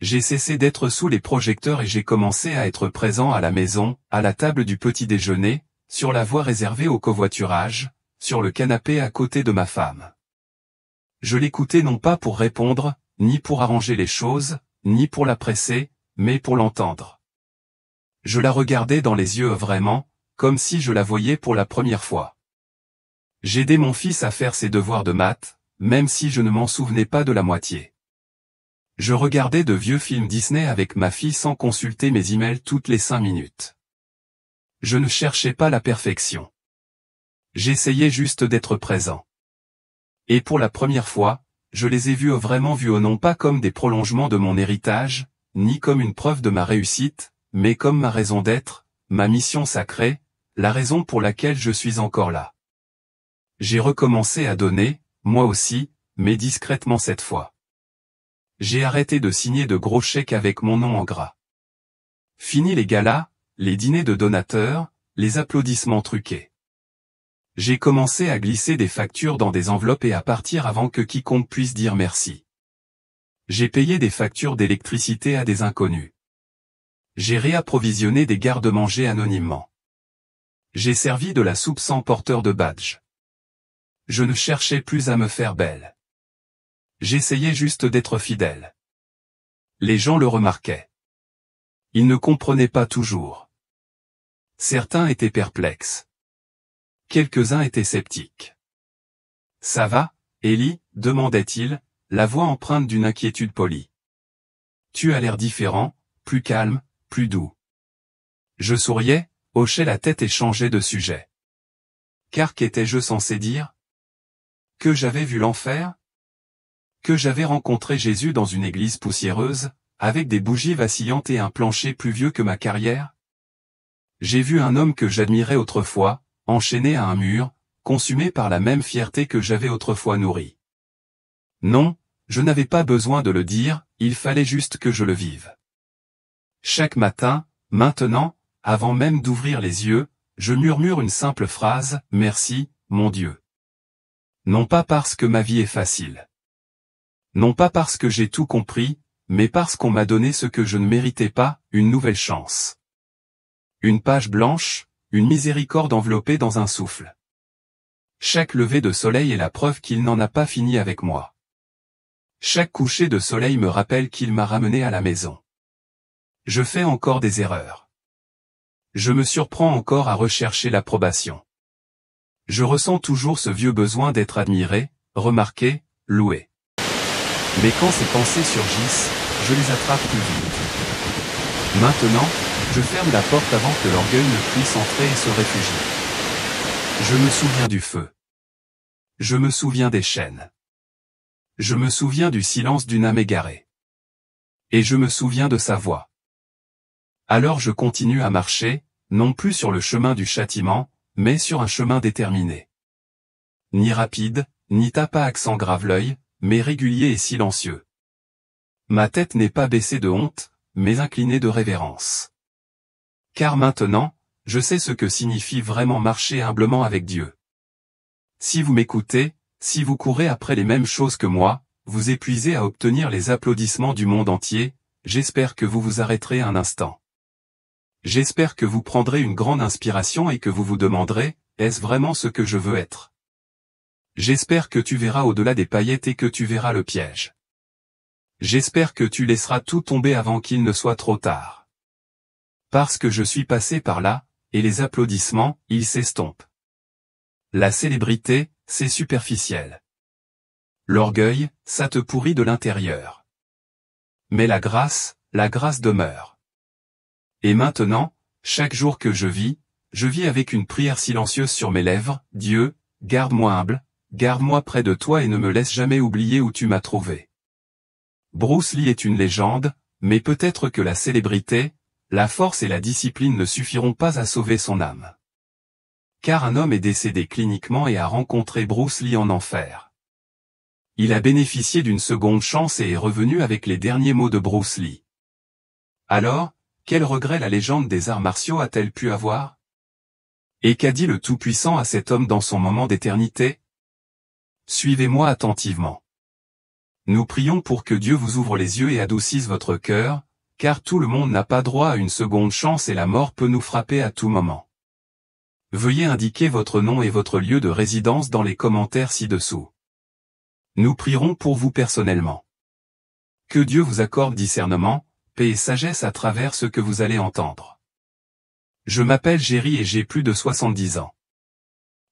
J'ai cessé d'être sous les projecteurs et j'ai commencé à être présent à la maison, à la table du petit déjeuner, sur la voie réservée au covoiturage, sur le canapé à côté de ma femme. Je l'écoutais non pas pour répondre, ni pour arranger les choses, ni pour la presser, mais pour l'entendre. Je la regardais dans les yeux vraiment, comme si je la voyais pour la première fois. J'aidais mon fils à faire ses devoirs de maths, même si je ne m'en souvenais pas de la moitié. Je regardais de vieux films Disney avec ma fille sans consulter mes emails toutes les 5 minutes. Je ne cherchais pas la perfection. J'essayais juste d'être présent. Et pour la première fois, je les ai vraiment vus non pas comme des prolongements de mon héritage, ni comme une preuve de ma réussite, mais comme ma raison d'être, ma mission sacrée, la raison pour laquelle je suis encore là. J'ai recommencé à donner, moi aussi, mais discrètement cette fois. J'ai arrêté de signer de gros chèques avec mon nom en gras. Fini les galas, les dîners de donateurs, les applaudissements truqués. J'ai commencé à glisser des factures dans des enveloppes et à partir avant que quiconque puisse dire merci. J'ai payé des factures d'électricité à des inconnus. J'ai réapprovisionné des garde-manger anonymement. J'ai servi de la soupe sans porteur de badge. Je ne cherchais plus à me faire belle. J'essayais juste d'être fidèle. Les gens le remarquaient. Ils ne comprenaient pas toujours. Certains étaient perplexes. Quelques-uns étaient sceptiques. « Ça va, Ellie ?» demandait-il, la voix empreinte d'une inquiétude polie. « Tu as l'air différent, plus calme, plus doux. » Je souriais, hochais la tête et changeais de sujet. Car qu'étais-je censé dire? Que j'avais vu l'enfer? Que j'avais rencontré Jésus dans une église poussiéreuse, avec des bougies vacillantes et un plancher plus vieux que ma carrière? J'ai vu un homme que j'admirais autrefois, enchaîné à un mur, consumé par la même fierté que j'avais autrefois nourrie. Non, je n'avais pas besoin de le dire, il fallait juste que je le vive. Chaque matin, maintenant, avant même d'ouvrir les yeux, je murmure une simple phrase, « Merci, mon Dieu ». Non pas parce que ma vie est facile. Non pas parce que j'ai tout compris, mais parce qu'on m'a donné ce que je ne méritais pas, une nouvelle chance. Une page blanche, une miséricorde enveloppée dans un souffle. Chaque lever de soleil est la preuve qu'il n'en a pas fini avec moi. Chaque coucher de soleil me rappelle qu'il m'a ramené à la maison. Je fais encore des erreurs. Je me surprends encore à rechercher l'approbation. Je ressens toujours ce vieux besoin d'être admiré, remarqué, loué. Mais quand ces pensées surgissent, je les attrape plus vite. Maintenant, je ferme la porte avant que l'orgueil ne puisse entrer et se réfugier. Je me souviens du feu. Je me souviens des chaînes. Je me souviens du silence d'une âme égarée. Et je me souviens de sa voix. Alors je continue à marcher, non plus sur le chemin du châtiment, mais sur un chemin déterminé. Ni rapide, ni tape à accent grave l'œil, mais régulier et silencieux. Ma tête n'est pas baissée de honte, mais inclinée de révérence. Car maintenant, je sais ce que signifie vraiment marcher humblement avec Dieu. Si vous m'écoutez, si vous courez après les mêmes choses que moi, vous épuisez à obtenir les applaudissements du monde entier, j'espère que vous vous arrêterez un instant. J'espère que vous prendrez une grande inspiration et que vous vous demanderez, est-ce vraiment ce que je veux être? J'espère que tu verras au-delà des paillettes et que tu verras le piège. J'espère que tu laisseras tout tomber avant qu'il ne soit trop tard. Parce que je suis passé par là, et les applaudissements, ils s'estompent. La célébrité, c'est superficiel. L'orgueil, ça te pourrit de l'intérieur. Mais la grâce demeure. Et maintenant, chaque jour que je vis avec une prière silencieuse sur mes lèvres, Dieu, garde-moi humble, garde-moi près de toi et ne me laisse jamais oublier où tu m'as trouvé. Bruce Lee est une légende, mais peut-être que la célébrité, la force et la discipline ne suffiront pas à sauver son âme. Car un homme est décédé cliniquement et a rencontré Bruce Lee en enfer. Il a bénéficié d'une seconde chance et est revenu avec les derniers mots de Bruce Lee. Alors, quel regret la légende des arts martiaux a-t-elle pu avoir? Et qu'a dit le Tout-Puissant à cet homme dans son moment d'éternité? Suivez-moi attentivement. Nous prions pour que Dieu vous ouvre les yeux et adoucisse votre cœur, car tout le monde n'a pas droit à une seconde chance et la mort peut nous frapper à tout moment. Veuillez indiquer votre nom et votre lieu de résidence dans les commentaires ci-dessous. Nous prierons pour vous personnellement. Que Dieu vous accorde discernement, paix et sagesse à travers ce que vous allez entendre. Je m'appelle Jerry et j'ai plus de 70 ans.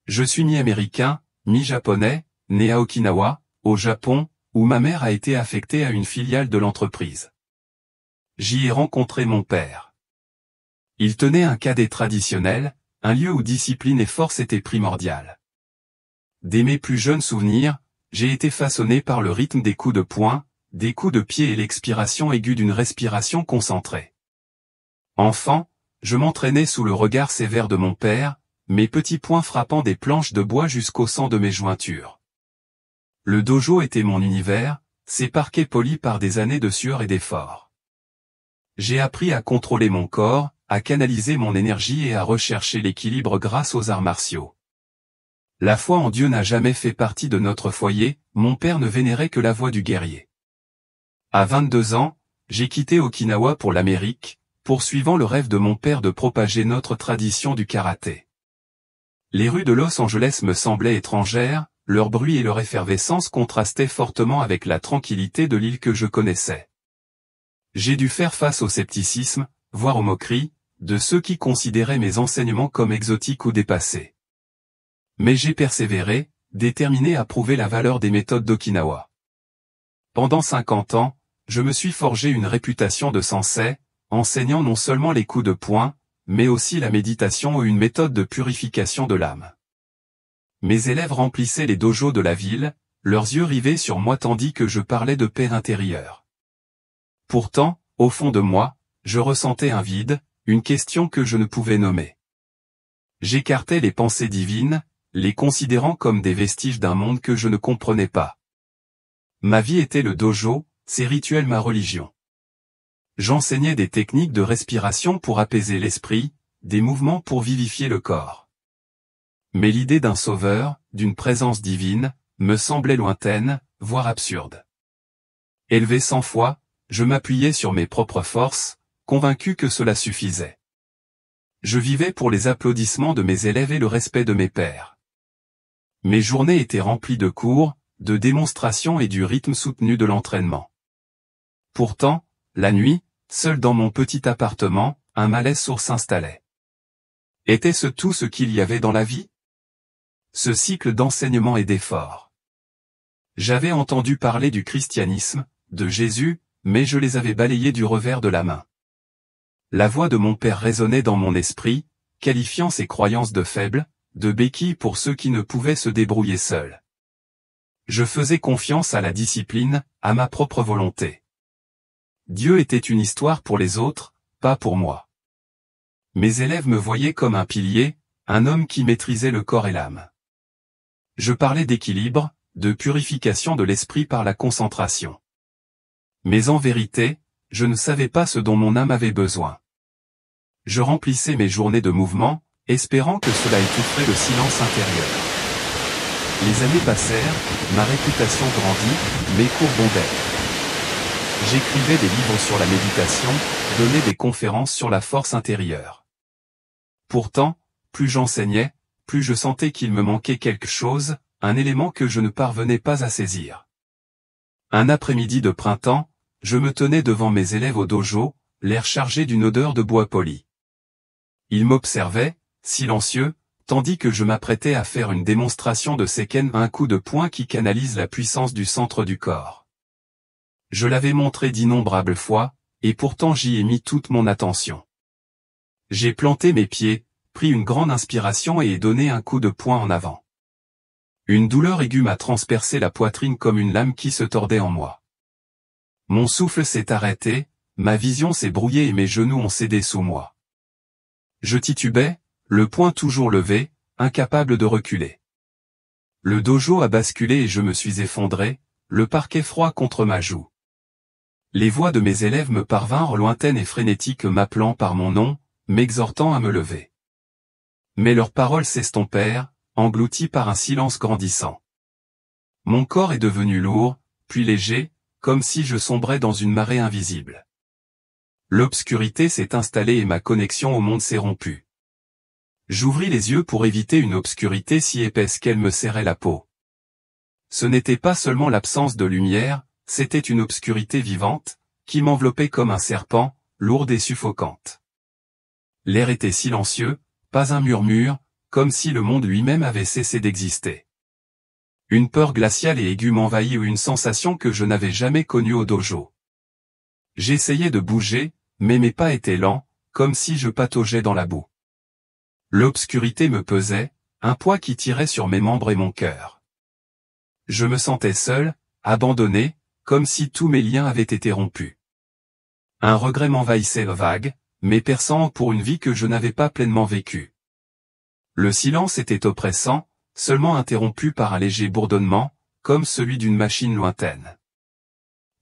Je suis mi-américain, mi-japonais, né à Okinawa, au Japon, où ma mère a été affectée à une filiale de l'entreprise. J'y ai rencontré mon père. Il tenait un cadet traditionnel, un lieu où discipline et force étaient primordiales. Dès mes plus jeunes souvenirs, j'ai été façonné par le rythme des coups de poing, des coups de pied et l'expiration aiguë d'une respiration concentrée. Enfant, je m'entraînais sous le regard sévère de mon père, mes petits poings frappant des planches de bois jusqu'au sang de mes jointures. Le dojo était mon univers, ses parquets polis par des années de sueur et d'efforts. J'ai appris à contrôler mon corps, à canaliser mon énergie et à rechercher l'équilibre grâce aux arts martiaux. La foi en Dieu n'a jamais fait partie de notre foyer, mon père ne vénérait que la voix du guerrier. À 22 ans, j'ai quitté Okinawa pour l'Amérique, poursuivant le rêve de mon père de propager notre tradition du karaté. Les rues de Los Angeles me semblaient étrangères, leur bruit et leur effervescence contrastaient fortement avec la tranquillité de l'île que je connaissais. J'ai dû faire face au scepticisme, voire aux moqueries, de ceux qui considéraient mes enseignements comme exotiques ou dépassés. Mais j'ai persévéré, déterminé à prouver la valeur des méthodes d'Okinawa. Pendant 50 ans, je me suis forgé une réputation de sensei, enseignant non seulement les coups de poing, mais aussi la méditation ou une méthode de purification de l'âme. Mes élèves remplissaient les dojos de la ville, leurs yeux rivés sur moi tandis que je parlais de paix intérieure. Pourtant, au fond de moi, je ressentais un vide, une question que je ne pouvais nommer. J'écartais les pensées divines, les considérant comme des vestiges d'un monde que je ne comprenais pas. Ma vie était le dojo, ses rituels ma religion. J'enseignais des techniques de respiration pour apaiser l'esprit, des mouvements pour vivifier le corps. Mais l'idée d'un sauveur, d'une présence divine, me semblait lointaine, voire absurde. Élevé 100 fois, je m'appuyais sur mes propres forces, convaincu que cela suffisait. Je vivais pour les applaudissements de mes élèves et le respect de mes pairs. Mes journées étaient remplies de cours, de démonstrations et du rythme soutenu de l'entraînement. Pourtant, la nuit, seul dans mon petit appartement, un malaise sourd s'installait. Était-ce tout ce qu'il y avait dans la vie? Ce cycle d'enseignement et d'effort. J'avais entendu parler du christianisme, de Jésus, mais je les avais balayés du revers de la main. La voix de mon père résonnait dans mon esprit, qualifiant ses croyances de faibles, de béquilles pour ceux qui ne pouvaient se débrouiller seuls. Je faisais confiance à la discipline, à ma propre volonté. Dieu était une histoire pour les autres, pas pour moi. Mes élèves me voyaient comme un pilier, un homme qui maîtrisait le corps et l'âme. Je parlais d'équilibre, de purification de l'esprit par la concentration. Mais en vérité, je ne savais pas ce dont mon âme avait besoin. Je remplissais mes journées de mouvement, espérant que cela étoufferait le silence intérieur. Les années passèrent, ma réputation grandit, mes cours bondèrent. J'écrivais des livres sur la méditation, donnais des conférences sur la force intérieure. Pourtant, plus j'enseignais, plus je sentais qu'il me manquait quelque chose, un élément que je ne parvenais pas à saisir. Un après-midi de printemps, je me tenais devant mes élèves au dojo, l'air chargé d'une odeur de bois poli. Ils m'observaient, silencieux, tandis que je m'apprêtais à faire une démonstration de Seiken, un coup de poing qui canalise la puissance du centre du corps. Je l'avais montré d'innombrables fois, et pourtant j'y ai mis toute mon attention. J'ai planté mes pieds, pris une grande inspiration et ai donné un coup de poing en avant. Une douleur aiguë m'a transpercé la poitrine comme une lame qui se tordait en moi. Mon souffle s'est arrêté, ma vision s'est brouillée et mes genoux ont cédé sous moi. Je titubais, le poing toujours levé, incapable de reculer. Le dojo a basculé et je me suis effondré, le parquet froid contre ma joue. Les voix de mes élèves me parvinrent lointaines et frénétiques m'appelant par mon nom, m'exhortant à me lever. Mais leurs paroles s'estompèrent, englouties par un silence grandissant. Mon corps est devenu lourd, puis léger, comme si je sombrais dans une marée invisible. L'obscurité s'est installée et ma connexion au monde s'est rompue. J'ouvris les yeux pour éviter une obscurité si épaisse qu'elle me serrait la peau. Ce n'était pas seulement l'absence de lumière, c'était une obscurité vivante, qui m'enveloppait comme un serpent, lourde et suffocante. L'air était silencieux, pas un murmure, comme si le monde lui-même avait cessé d'exister. Une peur glaciale et aiguë m'envahit ou une sensation que je n'avais jamais connue au dojo. J'essayais de bouger, mais mes pas étaient lents, comme si je pataugeais dans la boue. L'obscurité me pesait, un poids qui tirait sur mes membres et mon cœur. Je me sentais seul, abandonné, comme si tous mes liens avaient été rompus. Un regret m'envahissait vague, mais perçant pour une vie que je n'avais pas pleinement vécue. Le silence était oppressant, seulement interrompu par un léger bourdonnement, comme celui d'une machine lointaine.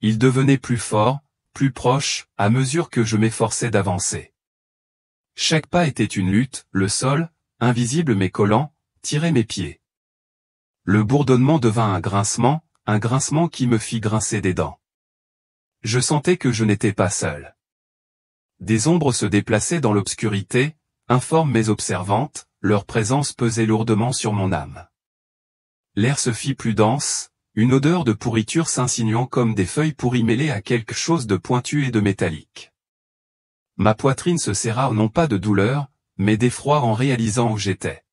Il devenait plus fort, plus proche, à mesure que je m'efforçais d'avancer. Chaque pas était une lutte, le sol, invisible mais collant, tirait mes pieds. Le bourdonnement devint un grincement qui me fit grincer des dents. Je sentais que je n'étais pas seul. Des ombres se déplaçaient dans l'obscurité, informes mais observantes, leur présence pesait lourdement sur mon âme. L'air se fit plus dense, une odeur de pourriture s'insinuant comme des feuilles pourries mêlées à quelque chose de pointu et de métallique. Ma poitrine se serra non pas de douleur, mais d'effroi en réalisant où j'étais.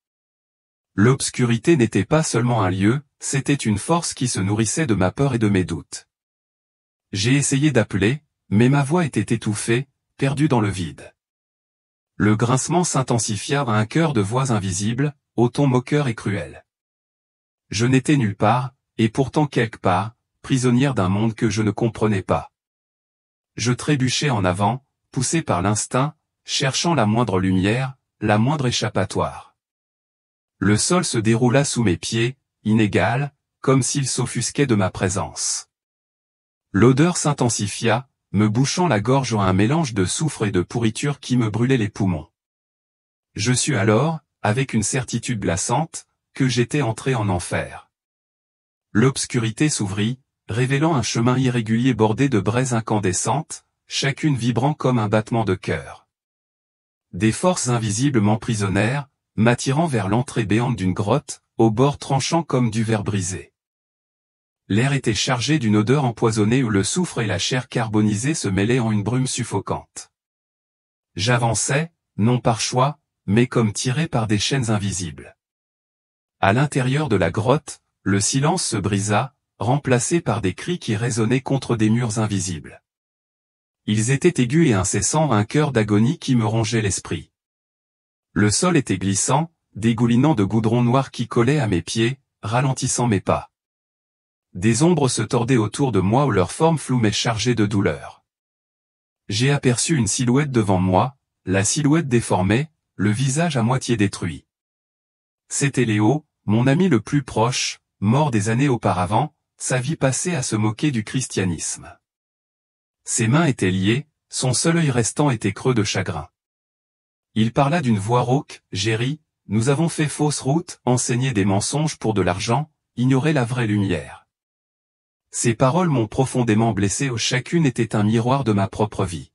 L'obscurité n'était pas seulement un lieu, c'était une force qui se nourrissait de ma peur et de mes doutes. J'ai essayé d'appeler, mais ma voix était étouffée, perdue dans le vide. Le grincement s'intensifia à un chœur de voix invisibles, au ton moqueur et cruel. Je n'étais nulle part, et pourtant quelque part, prisonnière d'un monde que je ne comprenais pas. Je trébuchais en avant, poussé par l'instinct, cherchant la moindre lumière, la moindre échappatoire. Le sol se déroula sous mes pieds, inégal, comme s'il s'offusquait de ma présence. L'odeur s'intensifia, me bouchant la gorge à un mélange de soufre et de pourriture qui me brûlait les poumons. Je sus alors, avec une certitude glaçante, que j'étais entré en enfer. L'obscurité s'ouvrit, révélant un chemin irrégulier bordé de braises incandescentes, chacune vibrant comme un battement de cœur. Des forces invisibles m'emprisonnèrent, m'attirant vers l'entrée béante d'une grotte, au bord tranchant comme du verre brisé. L'air était chargé d'une odeur empoisonnée où le soufre et la chair carbonisée se mêlaient en une brume suffocante. J'avançais, non par choix, mais comme tiré par des chaînes invisibles. À l'intérieur de la grotte, le silence se brisa, remplacé par des cris qui résonnaient contre des murs invisibles. Ils étaient aigus et incessants, un cœur d'agonie qui me rongeait l'esprit. Le sol était glissant, dégoulinant de goudron noir qui collait à mes pieds, ralentissant mes pas. Des ombres se tordaient autour de moi où leur forme floue mais chargée de douleur. J'ai aperçu une silhouette devant moi, la silhouette déformée, le visage à moitié détruit. C'était Léo, mon ami le plus proche, mort des années auparavant, sa vie passée à se moquer du christianisme. Ses mains étaient liées, son seul œil restant était creux de chagrin. Il parla d'une voix rauque, « Géry, nous avons fait fausse route, enseigné des mensonges pour de l'argent, ignoré la vraie lumière. Ces paroles m'ont profondément blessé, chacune était un miroir de ma propre vie.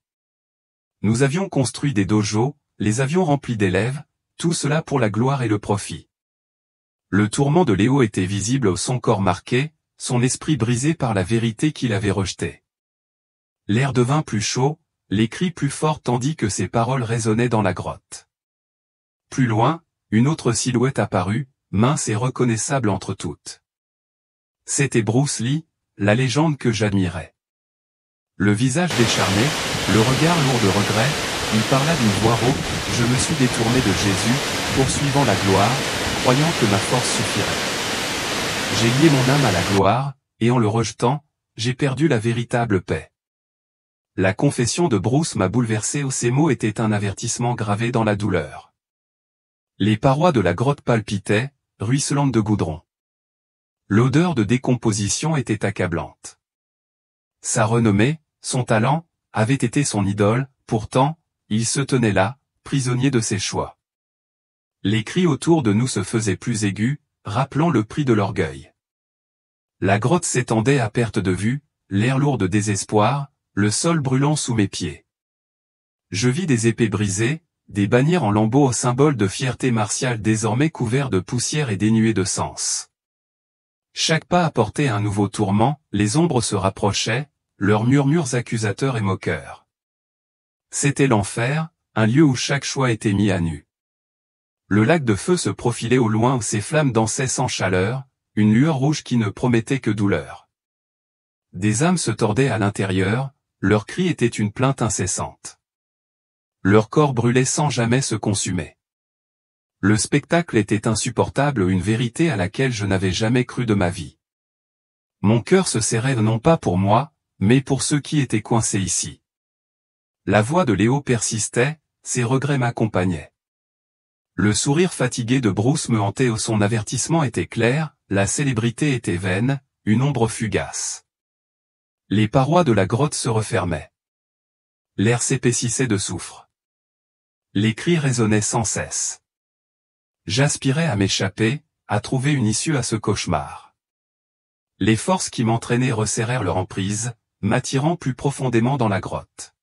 Nous avions construit des dojos, les avions remplis d'élèves, tout cela pour la gloire et le profit. Le tourment de Léo était visible, son corps marqué, son esprit brisé par la vérité qu'il avait rejetée. L'air devint plus chaud, les cris plus forts tandis que ses paroles résonnaient dans la grotte. Plus loin, une autre silhouette apparut, mince et reconnaissable entre toutes. C'était Bruce Lee, la légende que j'admirais. Le visage décharné, le regard lourd de regret, il parla d'une voix rauque, je me suis détourné de Jésus, poursuivant la gloire, croyant que ma force suffirait. J'ai lié mon âme à la gloire, et en le rejetant, j'ai perdu la véritable paix. La confession de Bruce m'a bouleversé, ces mots étaient un avertissement gravé dans la douleur. Les parois de la grotte palpitaient, ruisselantes de goudron. L'odeur de décomposition était accablante. Sa renommée, son talent, avait été son idole, pourtant, il se tenait là, prisonnier de ses choix. Les cris autour de nous se faisaient plus aigus, rappelant le prix de l'orgueil. La grotte s'étendait à perte de vue, l'air lourd de désespoir, le sol brûlant sous mes pieds. Je vis des épées brisées, des bannières en lambeaux, symboles de fierté martiale désormais couverts de poussière et dénués de sens. Chaque pas apportait un nouveau tourment, les ombres se rapprochaient, leurs murmures accusateurs et moqueurs. C'était l'enfer, un lieu où chaque choix était mis à nu. Le lac de feu se profilait au loin où ses flammes dansaient sans chaleur, une lueur rouge qui ne promettait que douleur. Des âmes se tordaient à l'intérieur, leurs cris étaient une plainte incessante. Leur corps brûlait sans jamais se consumer. Le spectacle était insupportable, une vérité à laquelle je n'avais jamais cru de ma vie. Mon cœur se serrait non pas pour moi, mais pour ceux qui étaient coincés ici. La voix de Léo persistait, ses regrets m'accompagnaient. Le sourire fatigué de Bruce me hantait, son avertissement était clair, la célébrité était vaine, une ombre fugace. Les parois de la grotte se refermaient. L'air s'épaississait de soufre. Les cris résonnaient sans cesse. J'aspirais à m'échapper, à trouver une issue à ce cauchemar. Les forces qui m'entraînaient resserrèrent leur emprise, m'attirant plus profondément dans la grotte.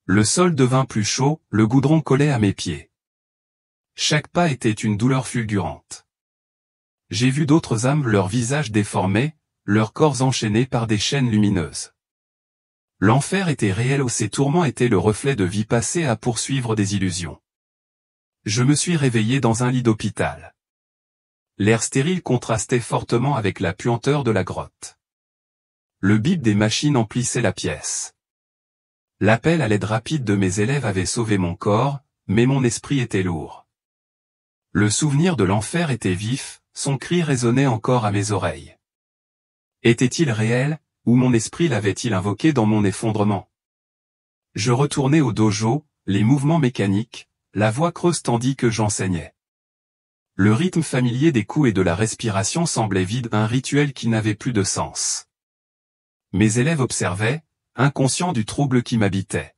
Le sol devint plus chaud, le goudron collait à mes pieds. Chaque pas était une douleur fulgurante. J'ai vu d'autres âmes, leurs visages déformés, leurs corps enchaînés par des chaînes lumineuses. L'enfer était réel, où ces tourments étaient le reflet de vie passée à poursuivre des illusions. Je me suis réveillé dans un lit d'hôpital. L'air stérile contrastait fortement avec la puanteur de la grotte. Le bip des machines emplissait la pièce. L'appel à l'aide rapide de mes élèves avait sauvé mon corps, mais mon esprit était lourd. Le souvenir de l'enfer était vif, son cri résonnait encore à mes oreilles. Était-il réel, ou mon esprit l'avait-il invoqué dans mon effondrement? Je retournai au dojo, les mouvements mécaniques, la voix creuse tandis que j'enseignais. Le rythme familier des coups et de la respiration semblait vide, un rituel qui n'avait plus de sens. Mes élèves observaient, inconscients du trouble qui m'habitait.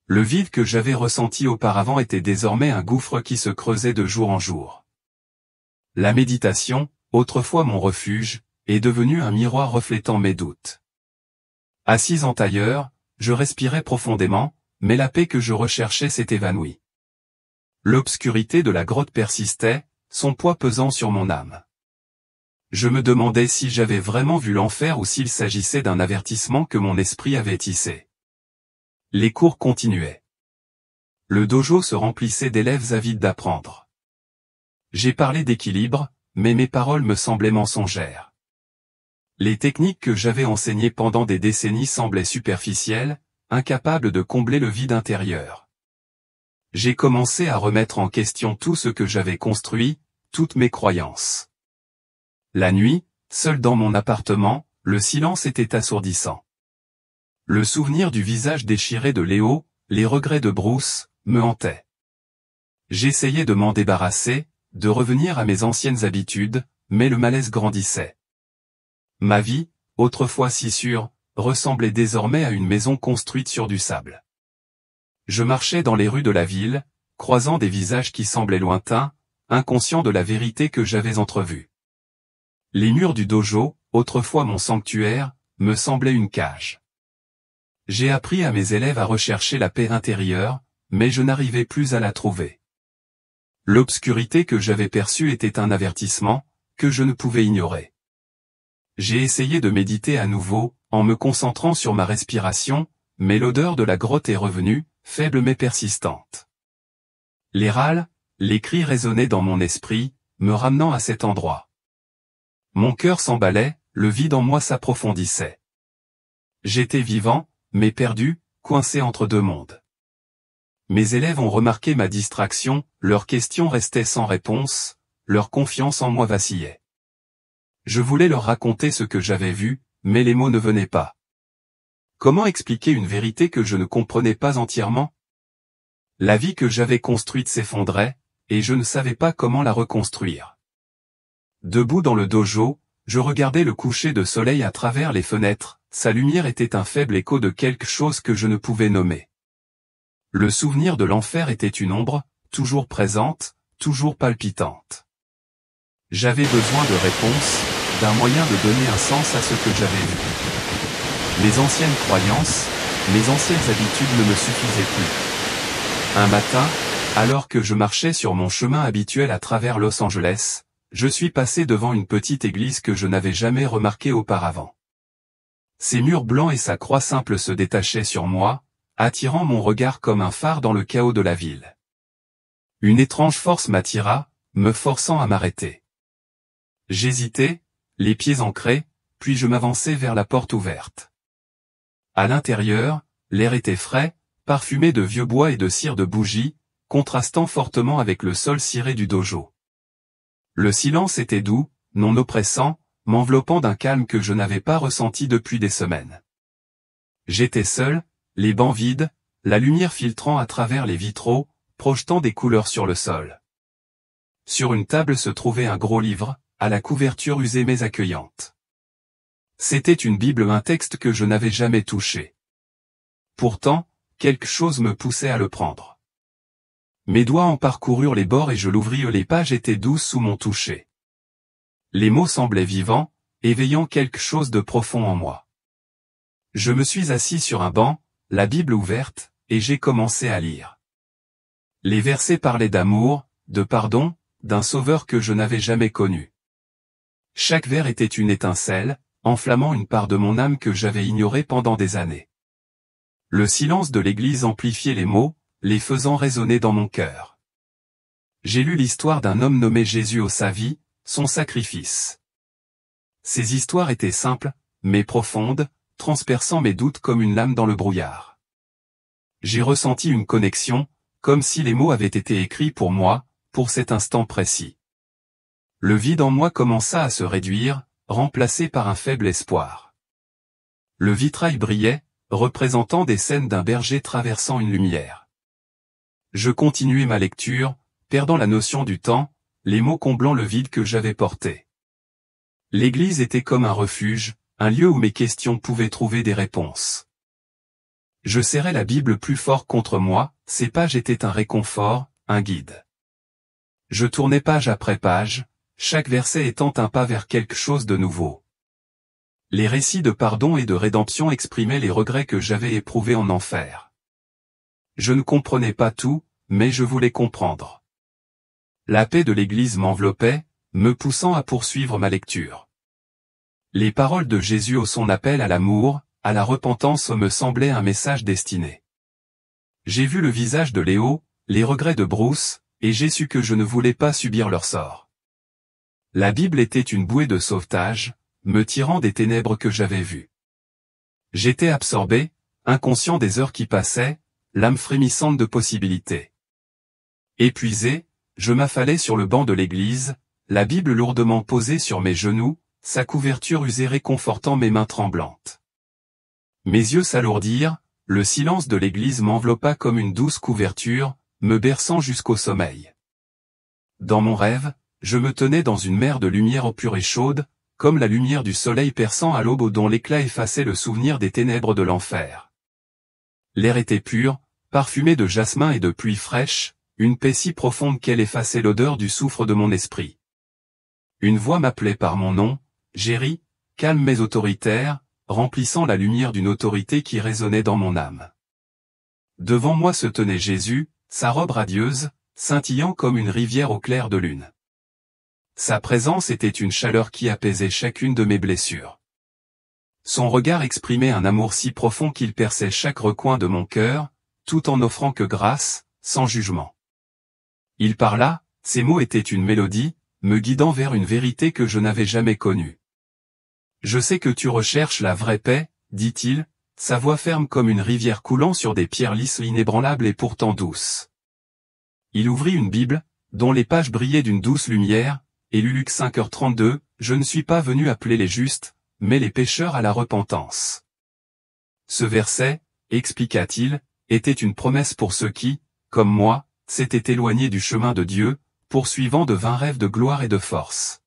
Le vide que j'avais ressenti auparavant était désormais un gouffre qui se creusait de jour en jour. La méditation, autrefois mon refuge, est devenue un miroir reflétant mes doutes. Assis en tailleur, je respirais profondément, mais la paix que je recherchais s'est évanouie. L'obscurité de la grotte persistait, son poids pesant sur mon âme. Je me demandais si j'avais vraiment vu l'enfer ou s'il s'agissait d'un avertissement que mon esprit avait tissé. Les cours continuaient. Le dojo se remplissait d'élèves avides d'apprendre. J'ai parlé d'équilibre, mais mes paroles me semblaient mensongères. Les techniques que j'avais enseignées pendant des décennies semblaient superficielles, incapables de combler le vide intérieur. J'ai commencé à remettre en question tout ce que j'avais construit, toutes mes croyances. La nuit, seul dans mon appartement, le silence était assourdissant. Le souvenir du visage déchiré de Léo, les regrets de Bruce, me hantaient. J'essayais de m'en débarrasser, de revenir à mes anciennes habitudes, mais le malaise grandissait. Ma vie, autrefois si sûre, ressemblait désormais à une maison construite sur du sable. Je marchais dans les rues de la ville, croisant des visages qui semblaient lointains, inconscient de la vérité que j'avais entrevue. Les murs du dojo, autrefois mon sanctuaire, me semblait une cage. J'ai appris à mes élèves à rechercher la paix intérieure, mais je n'arrivais plus à la trouver. L'obscurité que j'avais perçue était un avertissement, que je ne pouvais ignorer. J'ai essayé de méditer à nouveau, en me concentrant sur ma respiration, mais l'odeur de la grotte est revenue, faible mais persistante. Les râles, les cris résonnaient dans mon esprit, me ramenant à cet endroit. Mon cœur s'emballait, le vide en moi s'approfondissait. J'étais vivant, mais perdu, coincé entre deux mondes. Mes élèves ont remarqué ma distraction, leurs questions restaient sans réponse, leur confiance en moi vacillait. Je voulais leur raconter ce que j'avais vu, mais les mots ne venaient pas. Comment expliquer une vérité que je ne comprenais pas entièrement? La vie que j'avais construite s'effondrait, et je ne savais pas comment la reconstruire. Debout dans le dojo, je regardais le coucher de soleil à travers les fenêtres, sa lumière était un faible écho de quelque chose que je ne pouvais nommer. Le souvenir de l'enfer était une ombre, toujours présente, toujours palpitante. J'avais besoin de réponses, d'un moyen de donner un sens à ce que j'avais vu. Mes anciennes croyances, mes anciennes habitudes ne me suffisaient plus. Un matin, alors que je marchais sur mon chemin habituel à travers Los Angeles, je suis passé devant une petite église que je n'avais jamais remarquée auparavant. Ses murs blancs et sa croix simple se détachaient sur moi, attirant mon regard comme un phare dans le chaos de la ville. Une étrange force m'attira, me forçant à m'arrêter. J'hésitais, les pieds ancrés, puis je m'avançai vers la porte ouverte. À l'intérieur, l'air était frais, parfumé de vieux bois et de cire de bougie, contrastant fortement avec le sol ciré du dojo. Le silence était doux, non oppressant, m'enveloppant d'un calme que je n'avais pas ressenti depuis des semaines. J'étais seul, les bancs vides, la lumière filtrant à travers les vitraux, projetant des couleurs sur le sol. Sur une table se trouvait un gros livre, à la couverture usée mais accueillante. C'était une Bible, un texte que je n'avais jamais touché. Pourtant, quelque chose me poussait à le prendre. Mes doigts en parcoururent les bords et je l'ouvris, les pages étaient douces sous mon toucher. Les mots semblaient vivants, éveillant quelque chose de profond en moi. Je me suis assis sur un banc, la Bible ouverte, et j'ai commencé à lire. Les versets parlaient d'amour, de pardon, d'un sauveur que je n'avais jamais connu. Chaque vers était une étincelle, enflammant une part de mon âme que j'avais ignorée pendant des années. Le silence de l'église amplifiait les mots, les faisant résonner dans mon cœur. J'ai lu l'histoire d'un homme nommé Jésus au sa vie, son sacrifice. Ces histoires étaient simples, mais profondes, transperçant mes doutes comme une lame dans le brouillard. J'ai ressenti une connexion, comme si les mots avaient été écrits pour moi, pour cet instant précis. Le vide en moi commença à se réduire, remplacé par un faible espoir. Le vitrail brillait, représentant des scènes d'un berger traversant une lumière. Je continuai ma lecture, perdant la notion du temps, les mots comblant le vide que j'avais porté. L'église était comme un refuge, un lieu où mes questions pouvaient trouver des réponses. Je serrais la Bible plus fort contre moi, ces pages étaient un réconfort, un guide. Je tournais page après page, chaque verset étant un pas vers quelque chose de nouveau. Les récits de pardon et de rédemption exprimaient les regrets que j'avais éprouvés en enfer. Je ne comprenais pas tout, mais je voulais comprendre. La paix de l'Église m'enveloppait, me poussant à poursuivre ma lecture. Les paroles de Jésus au son appel à l'amour, à la repentance me semblaient un message destiné. J'ai vu le visage de Léo, les regrets de Bruce, et j'ai su que je ne voulais pas subir leur sort. La Bible était une bouée de sauvetage, me tirant des ténèbres que j'avais vues. J'étais absorbé, inconscient des heures qui passaient, l'âme frémissante de possibilités. Épuisé, je m'affalais sur le banc de l'église, la Bible lourdement posée sur mes genoux, sa couverture usée réconfortant mes mains tremblantes. Mes yeux s'alourdirent, le silence de l'église m'enveloppa comme une douce couverture, me berçant jusqu'au sommeil. Dans mon rêve, je me tenais dans une mer de lumière pure et chaude, comme la lumière du soleil perçant à l'aube dont l'éclat effaçait le souvenir des ténèbres de l'enfer. L'air était pur, parfumé de jasmin et de pluie fraîche, une paix si profonde qu'elle effaçait l'odeur du soufre de mon esprit. Une voix m'appelait par mon nom, Jerry, calme mais autoritaire, remplissant la lumière d'une autorité qui résonnait dans mon âme. Devant moi se tenait Jésus, sa robe radieuse, scintillant comme une rivière au clair de lune. Sa présence était une chaleur qui apaisait chacune de mes blessures. Son regard exprimait un amour si profond qu'il perçait chaque recoin de mon cœur, tout en n'offrant que grâce, sans jugement. Il parla, ses mots étaient une mélodie, me guidant vers une vérité que je n'avais jamais connue. Je sais que tu recherches la vraie paix, dit-il, sa voix ferme comme une rivière coulant sur des pierres lisses inébranlables et pourtant douces. Il ouvrit une Bible, dont les pages brillaient d'une douce lumière, et lut Luc 5h32, « Je ne suis pas venu appeler les justes, mais les pécheurs à la repentance. » Ce verset, expliqua-t-il, était une promesse pour ceux qui, comme moi, s'étaient éloignés du chemin de Dieu, poursuivant de vains rêves de gloire et de force.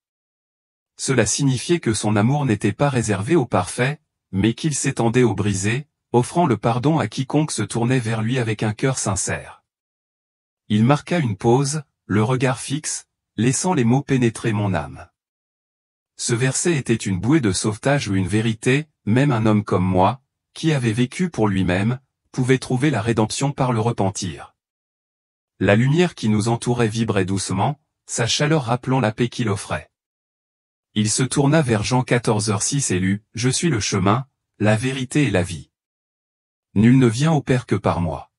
Cela signifiait que son amour n'était pas réservé aux parfaits, mais qu'il s'étendait aux brisés, offrant le pardon à quiconque se tournait vers lui avec un cœur sincère. Il marqua une pause, le regard fixe, laissant les mots pénétrer mon âme. Ce verset était une bouée de sauvetage ou une vérité, même un homme comme moi, qui avait vécu pour lui-même, pouvait trouver la rédemption par le repentir. La lumière qui nous entourait vibrait doucement, sa chaleur rappelant la paix qu'il offrait. Il se tourna vers Jean 14h6 et lut, « Je suis le chemin, la vérité et la vie. Nul ne vient au Père que par moi. »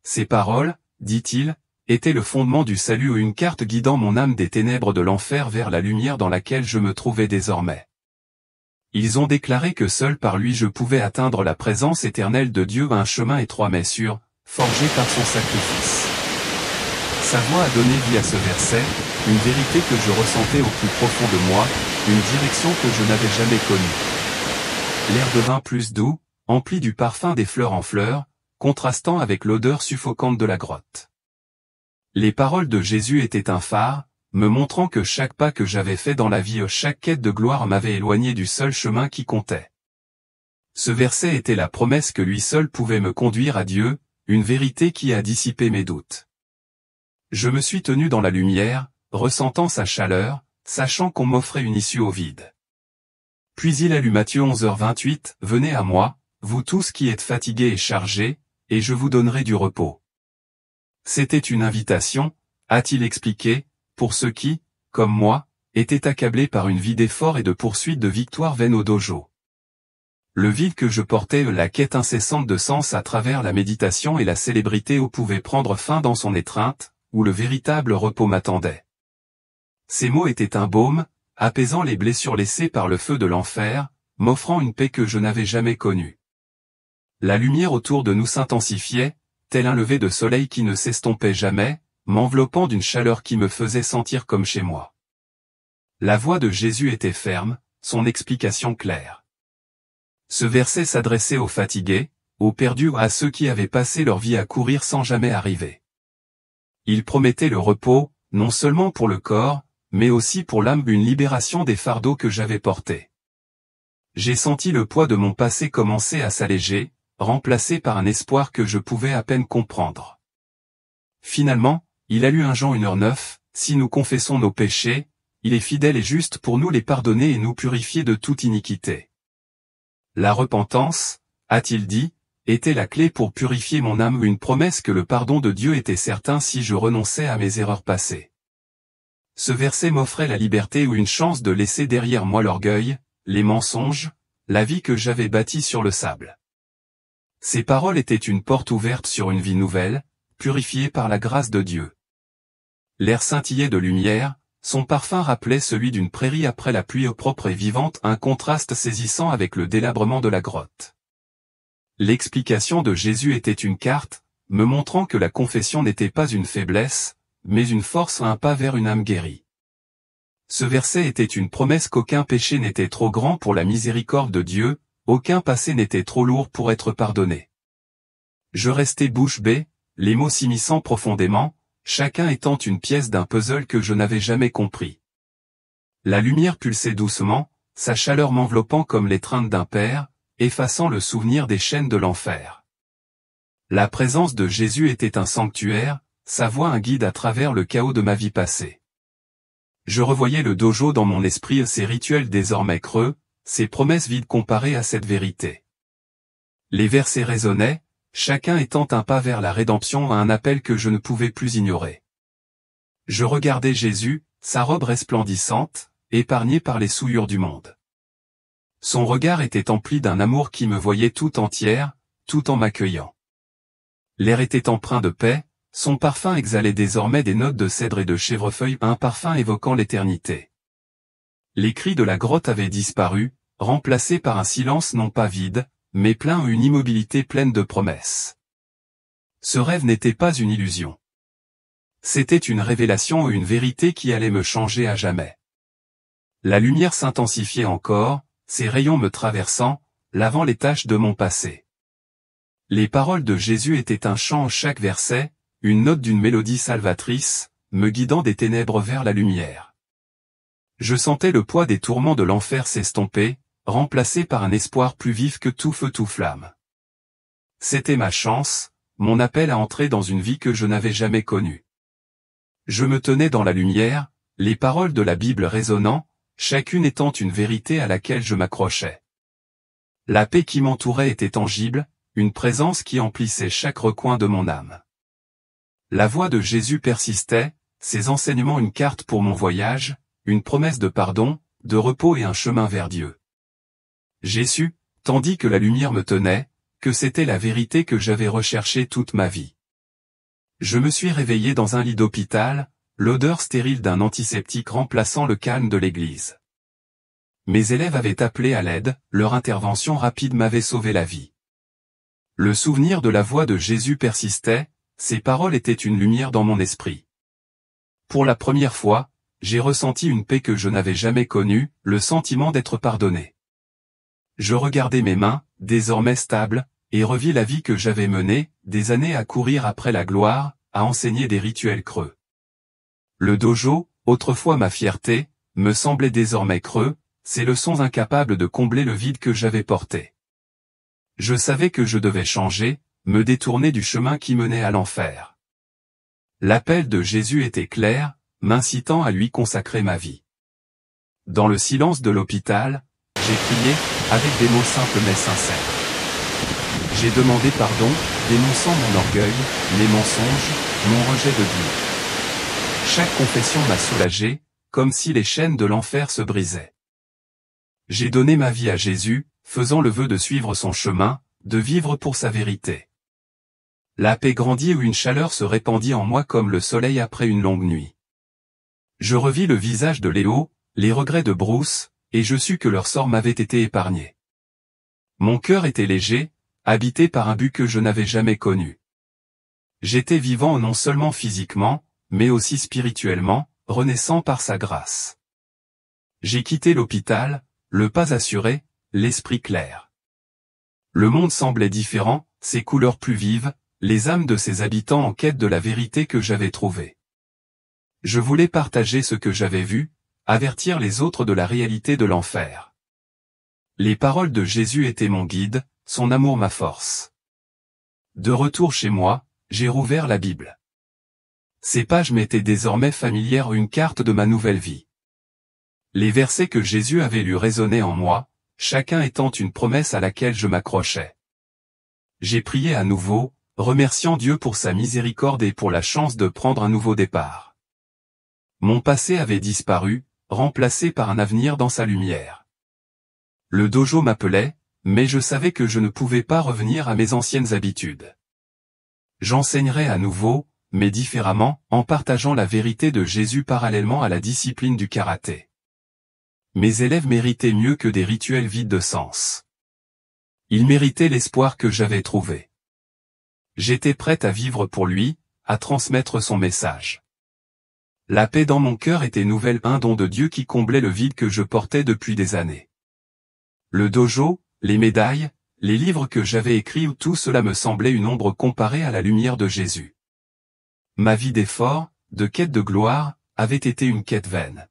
Ces paroles, dit-il, étaient le fondement du salut ou une carte guidant mon âme des ténèbres de l'enfer vers la lumière dans laquelle je me trouvais désormais. Ils ont déclaré que seul par lui je pouvais atteindre la présence éternelle de Dieu, un chemin étroit mais sûr, forgé par son sacrifice. Sa voix a donné vie à ce verset, une vérité que je ressentais au plus profond de moi, une direction que je n'avais jamais connue. L'air devint plus doux, empli du parfum des fleurs en fleurs, contrastant avec l'odeur suffocante de la grotte. Les paroles de Jésus étaient un phare, me montrant que chaque pas que j'avais fait dans la vie, chaque quête de gloire m'avait éloigné du seul chemin qui comptait. Ce verset était la promesse que lui seul pouvait me conduire à Dieu, une vérité qui a dissipé mes doutes. Je me suis tenu dans la lumière, ressentant sa chaleur, sachant qu'on m'offrait une issue au vide. Puis il a lu Matthieu 11h28, « Venez à moi, vous tous qui êtes fatigués et chargés, et je vous donnerai du repos. » C'était une invitation, a-t-il expliqué, pour ceux qui, comme moi, étaient accablés par une vie d'effort et de poursuite de victoire vaine au dojo. Le vide que je portais, la quête incessante de sens à travers la méditation et la célébrité pouvait prendre fin dans son étreinte, où le véritable repos m'attendait. Ces mots étaient un baume, apaisant les blessures laissées par le feu de l'enfer, m'offrant une paix que je n'avais jamais connue. La lumière autour de nous s'intensifiait, tel un lever de soleil qui ne s'estompait jamais, m'enveloppant d'une chaleur qui me faisait sentir comme chez moi. La voix de Jésus était ferme, son explication claire. Ce verset s'adressait aux fatigués, aux perdus, à ceux qui avaient passé leur vie à courir sans jamais arriver. Il promettait le repos, non seulement pour le corps, mais aussi pour l'âme, une libération des fardeaux que j'avais portés. J'ai senti le poids de mon passé commencer à s'alléger, remplacé par un espoir que je pouvais à peine comprendre. Finalement, il a lu 1 Jean 1h9, « Si nous confessons nos péchés, il est fidèle et juste pour nous les pardonner et nous purifier de toute iniquité. » La repentance, a-t-il dit, était la clé pour purifier mon âme, une promesse que le pardon de Dieu était certain si je renonçais à mes erreurs passées. Ce verset m'offrait la liberté ou une chance de laisser derrière moi l'orgueil, les mensonges, la vie que j'avais bâtie sur le sable. Ces paroles étaient une porte ouverte sur une vie nouvelle, purifiée par la grâce de Dieu. L'air scintillait de lumière, son parfum rappelait celui d'une prairie après la pluie propre et vivante, un contraste saisissant avec le délabrement de la grotte. L'explication de Jésus était une carte, me montrant que la confession n'était pas une faiblesse, mais une force, un pas vers une âme guérie. Ce verset était une promesse qu'aucun péché n'était trop grand pour la miséricorde de Dieu, aucun passé n'était trop lourd pour être pardonné. Je restais bouche bée, les mots s'immisçant profondément, chacun étant une pièce d'un puzzle que je n'avais jamais compris. La lumière pulsait doucement, sa chaleur m'enveloppant comme l'étreinte d'un père, effaçant le souvenir des chaînes de l'enfer. La présence de Jésus était un sanctuaire, sa voix un guide à travers le chaos de ma vie passée. Je revoyais le dojo dans mon esprit, ses rituels désormais creux, ses promesses vides comparées à cette vérité. Les versets résonnaient, chacun étant un pas vers la rédemption à un appel que je ne pouvais plus ignorer. Je regardais Jésus, sa robe resplendissante, épargnée par les souillures du monde. Son regard était empli d'un amour qui me voyait tout entière, tout en m'accueillant. L'air était empreint de paix, son parfum exhalait désormais des notes de cèdre et de chèvrefeuille, un parfum évoquant l'éternité. Les cris de la grotte avaient disparu, remplacés par un silence non pas vide, mais plein une immobilité pleine de promesses. Ce rêve n'était pas une illusion. C'était une révélation et une vérité qui allait me changer à jamais. La lumière s'intensifiait encore, ses rayons me traversant, lavant les taches de mon passé. Les paroles de Jésus étaient un chant en chaque verset, une note d'une mélodie salvatrice, me guidant des ténèbres vers la lumière. Je sentais le poids des tourments de l'enfer s'estomper, remplacé par un espoir plus vif que tout feu tout flamme. C'était ma chance, mon appel à entrer dans une vie que je n'avais jamais connue. Je me tenais dans la lumière, les paroles de la Bible résonnant, chacune étant une vérité à laquelle je m'accrochais. La paix qui m'entourait était tangible, une présence qui emplissait chaque recoin de mon âme. La voix de Jésus persistait, ses enseignements une carte pour mon voyage, une promesse de pardon, de repos et un chemin vers Dieu. J'ai su, tandis que la lumière me tenait, que c'était la vérité que j'avais recherchée toute ma vie. Je me suis réveillé dans un lit d'hôpital, l'odeur stérile d'un antiseptique remplaçant le calme de l'église. Mes élèves avaient appelé à l'aide, leur intervention rapide m'avait sauvé la vie. Le souvenir de la voix de Jésus persistait, ses paroles étaient une lumière dans mon esprit. Pour la première fois, j'ai ressenti une paix que je n'avais jamais connue, le sentiment d'être pardonné. Je regardais mes mains, désormais stables, et revis la vie que j'avais menée, des années à courir après la gloire, à enseigner des rituels creux. Le dojo, autrefois ma fierté, me semblait désormais creux, ces leçons incapables de combler le vide que j'avais porté. Je savais que je devais changer, me détourner du chemin qui menait à l'enfer. L'appel de Jésus était clair, m'incitant à lui consacrer ma vie. Dans le silence de l'hôpital, j'ai prié, avec des mots simples mais sincères. J'ai demandé pardon, dénonçant mon orgueil, mes mensonges, mon rejet de Dieu. Chaque confession m'a soulagé, comme si les chaînes de l'enfer se brisaient. J'ai donné ma vie à Jésus, faisant le vœu de suivre son chemin, de vivre pour sa vérité. La paix grandit et une chaleur se répandit en moi comme le soleil après une longue nuit. Je revis le visage de Léo, les regrets de Bruce, et je sus que leur sort m'avait été épargné. Mon cœur était léger, habité par un but que je n'avais jamais connu. J'étais vivant non seulement physiquement, mais aussi spirituellement, renaissant par sa grâce. J'ai quitté l'hôpital, le pas assuré, l'esprit clair. Le monde semblait différent, ses couleurs plus vives, les âmes de ses habitants en quête de la vérité que j'avais trouvée. Je voulais partager ce que j'avais vu, avertir les autres de la réalité de l'enfer. Les paroles de Jésus étaient mon guide, son amour ma force. De retour chez moi, j'ai rouvert la Bible. Ces pages m'étaient désormais familières, une carte de ma nouvelle vie. Les versets que Jésus avait lus résonnaient en moi, chacun étant une promesse à laquelle je m'accrochais. J'ai prié à nouveau, remerciant Dieu pour sa miséricorde et pour la chance de prendre un nouveau départ. Mon passé avait disparu, remplacé par un avenir dans sa lumière. Le dojo m'appelait, mais je savais que je ne pouvais pas revenir à mes anciennes habitudes. J'enseignerais à nouveau, mais différemment, en partageant la vérité de Jésus parallèlement à la discipline du karaté. Mes élèves méritaient mieux que des rituels vides de sens. Ils méritaient l'espoir que j'avais trouvé. J'étais prête à vivre pour lui, à transmettre son message. La paix dans mon cœur était nouvelle, un don de Dieu qui comblait le vide que je portais depuis des années. Le dojo, les médailles, les livres que j'avais écrits, tout cela me semblait une ombre comparée à la lumière de Jésus. Ma vie d'effort, de quête de gloire, avait été une quête vaine.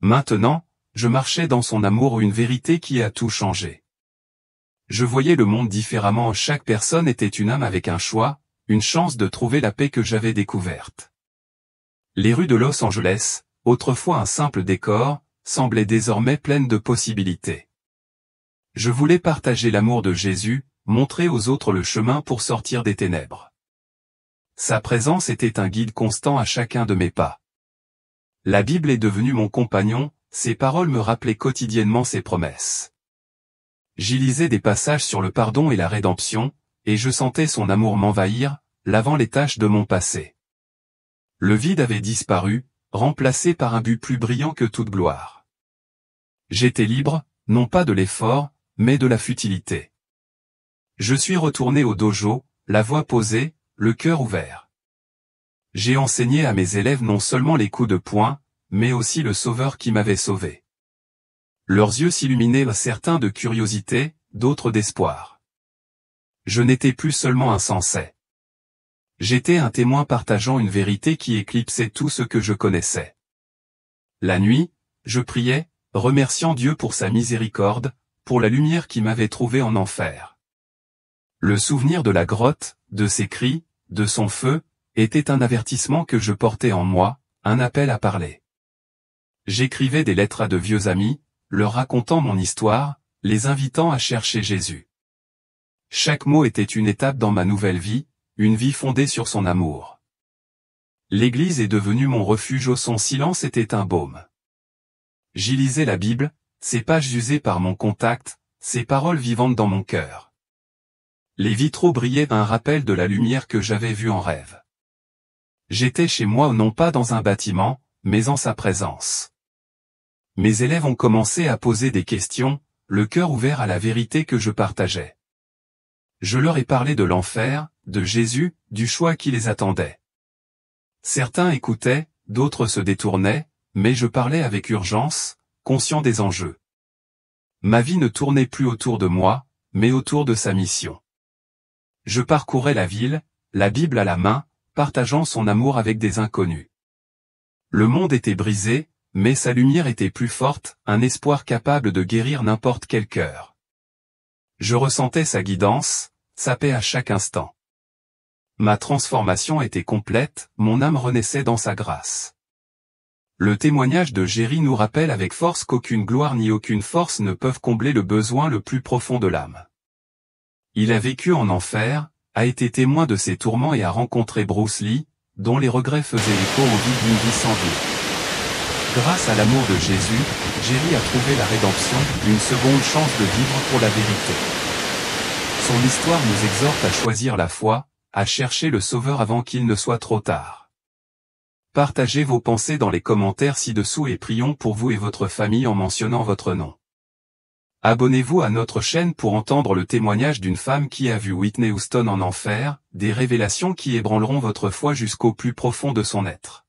Maintenant, je marchais dans son amour, une vérité qui a tout changé. Je voyais le monde différemment, chaque personne était une âme avec un choix, une chance de trouver la paix que j'avais découverte. Les rues de Los Angeles, autrefois un simple décor, semblait désormais pleine de possibilités. Je voulais partager l'amour de Jésus, montrer aux autres le chemin pour sortir des ténèbres. Sa présence était un guide constant à chacun de mes pas. La Bible est devenue mon compagnon, ses paroles me rappelaient quotidiennement ses promesses. J'y lisais des passages sur le pardon et la rédemption, et je sentais son amour m'envahir, lavant les taches de mon passé. Le vide avait disparu, remplacé par un but plus brillant que toute gloire. J'étais libre, non pas de l'effort, mais de la futilité. Je suis retourné au dojo, la voix posée, le cœur ouvert. J'ai enseigné à mes élèves non seulement les coups de poing, mais aussi le Sauveur qui m'avait sauvé. Leurs yeux s'illuminaient, certains de curiosité, d'autres d'espoir. Je n'étais plus seulement un sensei. J'étais un témoin partageant une vérité qui éclipsait tout ce que je connaissais. La nuit, je priais, remerciant Dieu pour sa miséricorde, pour la lumière qui m'avait trouvé en enfer. Le souvenir de la grotte, de ses cris, de son feu, était un avertissement que je portais en moi, un appel à parler. J'écrivais des lettres à de vieux amis, leur racontant mon histoire, les invitant à chercher Jésus. Chaque mot était une étape dans ma nouvelle vie, une vie fondée sur son amour. L'Église est devenue mon refuge, son silence était un baume. J'y lisais la Bible, ses pages usées par mon contact, ses paroles vivantes dans mon cœur. Les vitraux brillaient, un rappel de la lumière que j'avais vue en rêve. J'étais chez moi, non pas dans un bâtiment, mais en sa présence. Mes élèves ont commencé à poser des questions, le cœur ouvert à la vérité que je partageais. Je leur ai parlé de l'enfer, de Jésus, du choix qui les attendait. Certains écoutaient, d'autres se détournaient, mais je parlais avec urgence, conscient des enjeux. Ma vie ne tournait plus autour de moi, mais autour de sa mission. Je parcourais la ville, la Bible à la main, partageant son amour avec des inconnus. Le monde était brisé, mais sa lumière était plus forte, un espoir capable de guérir n'importe quel cœur. Je ressentais sa guidance, sa paix à chaque instant. Ma transformation était complète, mon âme renaissait dans sa grâce. Le témoignage de Jerry nous rappelle avec force qu'aucune gloire ni aucune force ne peuvent combler le besoin le plus profond de l'âme. Il a vécu en enfer, a été témoin de ses tourments et a rencontré Bruce Lee, dont les regrets faisaient écho au vide d'une vie sans vie. Grâce à l'amour de Jésus, Jerry a trouvé la rédemption, une seconde chance de vivre pour la vérité. Son histoire nous exhorte à choisir la foi, à chercher le Sauveur avant qu'il ne soit trop tard. Partagez vos pensées dans les commentaires ci-dessous et prions pour vous et votre famille en mentionnant votre nom. Abonnez-vous à notre chaîne pour entendre le témoignage d'une femme qui a vu Whitney Houston en enfer, des révélations qui ébranleront votre foi jusqu'au plus profond de son être.